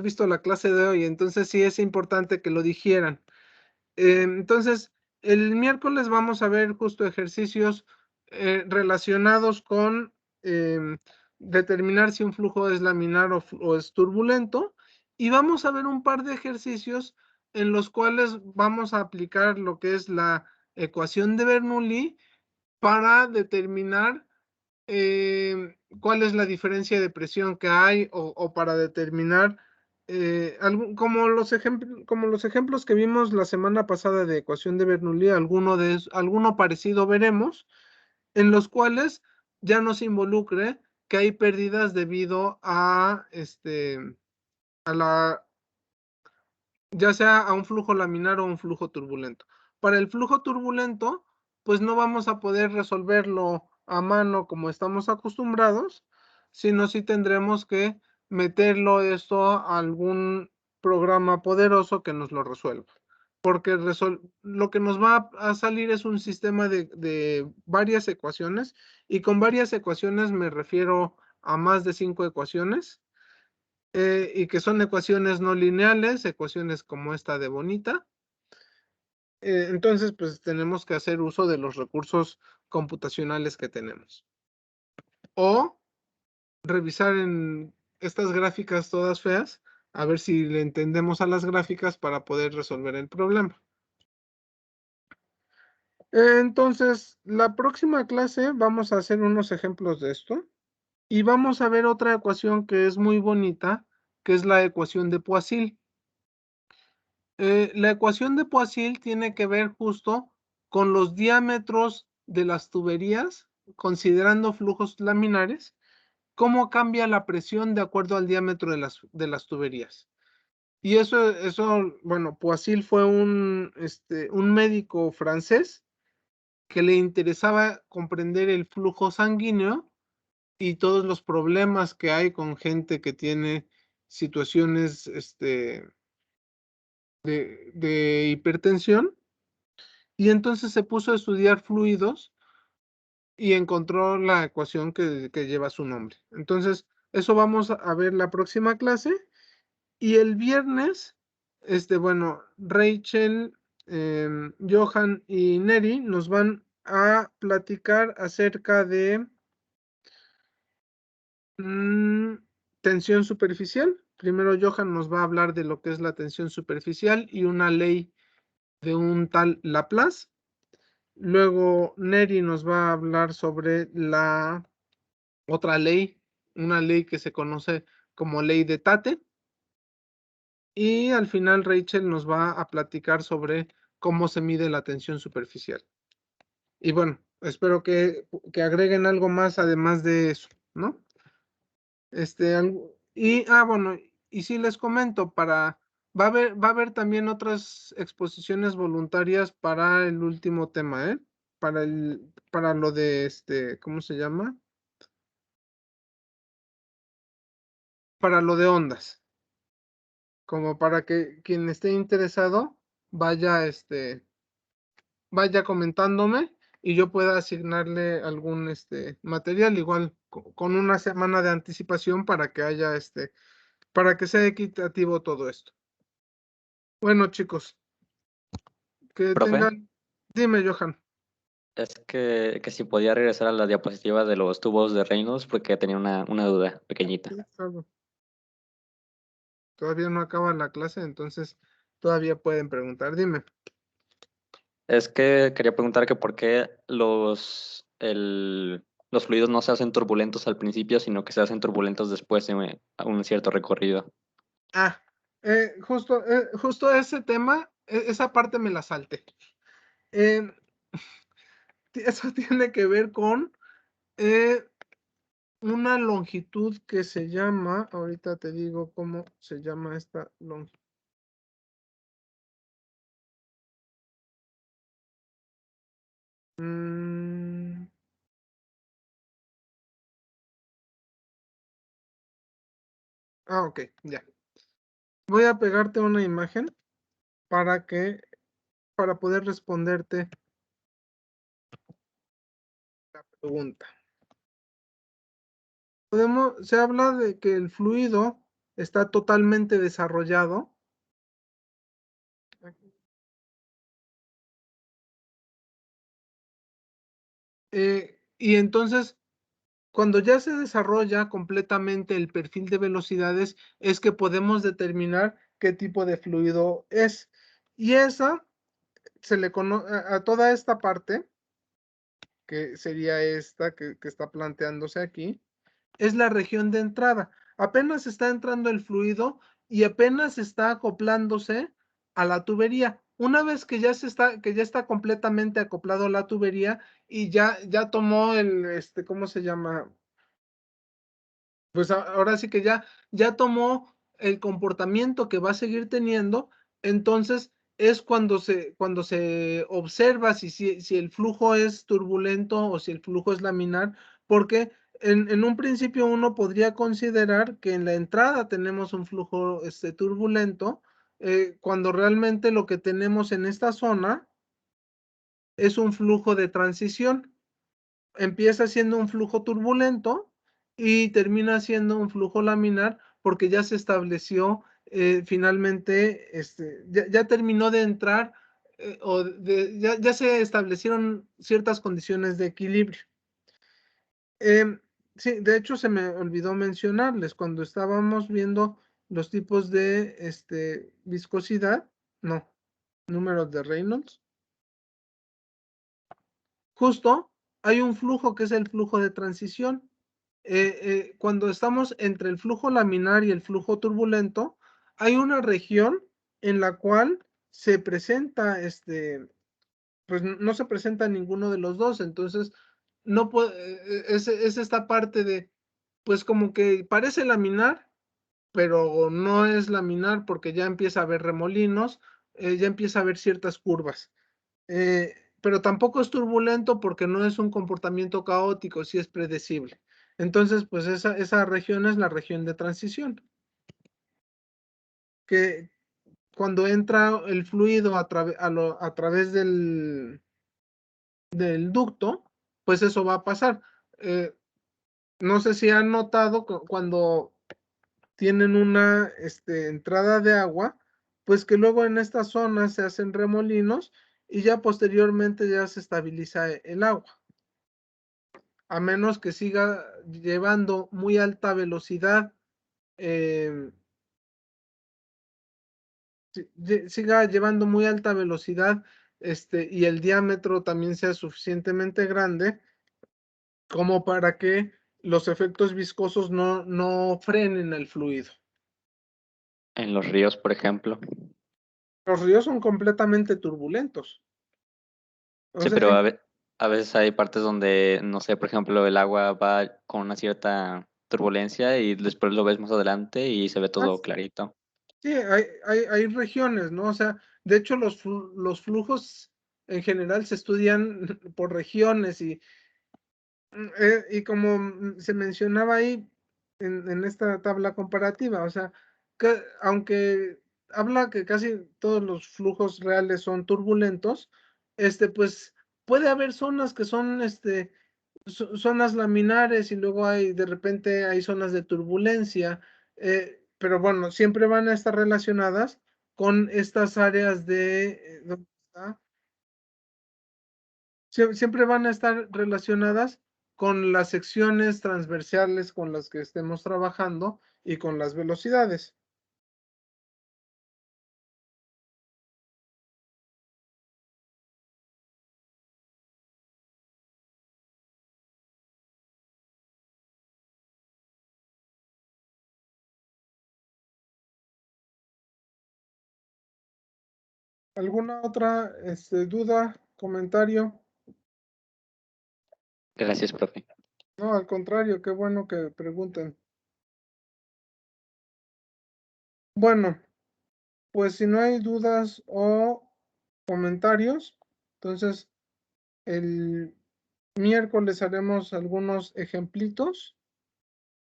visto en la clase de hoy, entonces sí es importante que lo digieran. Entonces, el miércoles vamos a ver justo ejercicios relacionados con determinar si un flujo es laminar o es turbulento, y vamos a ver un par de ejercicios en los cuales vamos a aplicar lo que es la ecuación de Bernoulli para determinar cuál es la diferencia de presión que hay, o para determinar como los ejemplos que vimos la semana pasada de ecuación de Bernoulli, alguno parecido veremos, en los cuales ya no se involucre que hay pérdidas debido a ya sea a un flujo laminar o un flujo turbulento. Para el flujo turbulento, pues no vamos a poder resolverlo a mano como estamos acostumbrados, sino sí tendremos que meterlo esto a algún programa poderoso que nos lo resuelva. Porque lo que nos va a salir es un sistema de varias ecuaciones, y con varias ecuaciones me refiero a más de 5 ecuaciones. Y que son ecuaciones no lineales, ecuaciones como esta de Bonita. Entonces, pues tenemos que hacer uso de los recursos computacionales que tenemos. O revisar en estas gráficas todas feas, a ver si le entendemos a las gráficas para poder resolver el problema. Entonces, la próxima clase vamos a hacer unos ejemplos de esto, y vamos a ver otra ecuación que es muy bonita, que es la ecuación de Poiseuille. La ecuación de Poiseuille tiene que ver justo con los diámetros de las tuberías, considerando flujos laminares, cómo cambia la presión de acuerdo al diámetro de las tuberías. Y eso, bueno, Poiseuille fue un médico francés que le interesaba comprender el flujo sanguíneo y todos los problemas que hay con gente que tiene situaciones de hipertensión. Y entonces se puso a estudiar fluidos y encontró la ecuación que lleva su nombre. Entonces, eso vamos a ver la próxima clase. Y el viernes, bueno, Rachel, Johan y Neri nos van a platicar acerca de tensión superficial. Primero Johan nos va a hablar de lo que es la tensión superficial y una ley de un tal Laplace. Luego Neri nos va a hablar sobre la otra ley, una ley que se conoce como ley de Tate. Y al final Rachel nos va a platicar sobre cómo se mide la tensión superficial. Y bueno, espero que agreguen algo más además de eso, ¿no? Bueno, y sí les comento, va a haber también otras exposiciones voluntarias para el último tema, ¿eh? Para lo de ¿cómo se llama? Para lo de ondas. Como para que quien esté interesado vaya, vaya comentándome y yo pueda asignarle algún material, igual con una semana de anticipación para que haya para que sea equitativo todo esto. Bueno, chicos, que Profe, tengan. Dime, Johan. es que si podía regresar a la diapositiva de los tubos de Reynolds porque tenía una duda pequeñita. Sí, claro. Todavía no acaba la clase, entonces todavía pueden preguntar. Dime. Es que quería preguntar que por qué los fluidos no se hacen turbulentos al principio, sino que se hacen turbulentos después de un cierto recorrido. Ah, justo ese tema, esa parte me la salté. Eso tiene que ver con una longitud que se llama, ahorita te digo cómo se llama esta longitud. Ok, ya. Voy a pegarte una imagen para poder responderte la pregunta. Se habla de que el fluido está totalmente desarrollado. Y entonces, cuando ya se desarrolla completamente el perfil de velocidades, es que podemos determinar qué tipo de fluido es. Y esa se le conoce a toda esta parte, que sería esta que está planteándose aquí, es la región de entrada. Apenas está entrando el fluido y apenas está acoplándose a la tubería. Una vez que ya está completamente acoplado a la tubería y ya tomó ¿cómo se llama? Pues ahora sí que ya tomó el comportamiento que va a seguir teniendo, entonces es cuando se observa si el flujo es turbulento o si el flujo es laminar, porque en un principio uno podría considerar que en la entrada tenemos un flujo turbulento, cuando realmente lo que tenemos en esta zona es un flujo de transición. Empieza siendo un flujo turbulento y termina siendo un flujo laminar porque ya se estableció finalmente, ya terminó de entrar ya se establecieron ciertas condiciones de equilibrio. Sí, de hecho se me olvidó mencionarles cuando estábamos viendo los tipos de viscosidad, no, números de Reynolds. Justo hay un flujo que es el flujo de transición. Cuando estamos entre el flujo laminar y el flujo turbulento, hay una región en la cual se presenta, pues no se presenta ninguno de los dos, entonces no es esta parte de, pues como que parece laminar, pero no es laminar porque ya empieza a haber remolinos, ya empieza a haber ciertas curvas. pero tampoco es turbulento porque no es un comportamiento caótico, sí es predecible. Entonces, pues esa región es la región de transición. Que cuando entra el fluido a través del ducto, pues eso va a pasar. No sé si han notado cuando tienen una entrada de agua, pues que luego en estas zonas se hacen remolinos y ya posteriormente ya se estabiliza el agua. A menos que siga llevando muy alta velocidad, siga llevando muy alta velocidad, y el diámetro también sea suficientemente grande como para que los efectos viscosos no frenen el fluido. En los ríos, por ejemplo. Los ríos son completamente turbulentos. O Sí, sea, pero a veces hay partes donde, no sé, por ejemplo, el agua va con una cierta turbulencia y después lo ves más adelante y se ve todo clarito. sí, hay regiones, ¿no? O sea, de hecho los flujos en general se estudian por regiones y como se mencionaba ahí en esta tabla comparativa, o sea, que aunque habla que casi todos los flujos reales son turbulentos, pues puede haber zonas que son zonas laminares y luego de repente hay zonas de turbulencia, pero bueno, siempre van a estar relacionadas con estas áreas ¿dónde está? Siempre van a estar relacionadas con las secciones transversales con las que estemos trabajando y con las velocidades. ¿Alguna otra duda, comentario? Gracias, profe. No, al contrario, qué bueno que pregunten. Bueno, pues si no hay dudas o comentarios, entonces el miércoles haremos algunos ejemplitos.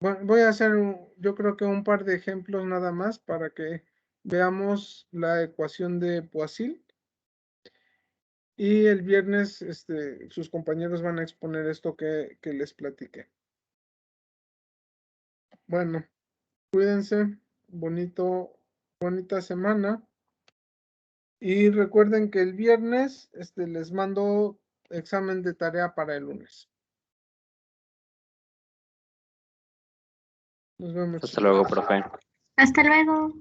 Bueno, voy a hacer yo creo que un par de ejemplos nada más para que veamos la ecuación de Poiseuille. Y el viernes sus compañeros van a exponer esto que les platiqué. Bueno, cuídense, bonita semana. Y recuerden que el viernes les mando examen de tarea para el lunes. Nos vemos, Hasta chicos. luego, profe. Hasta luego.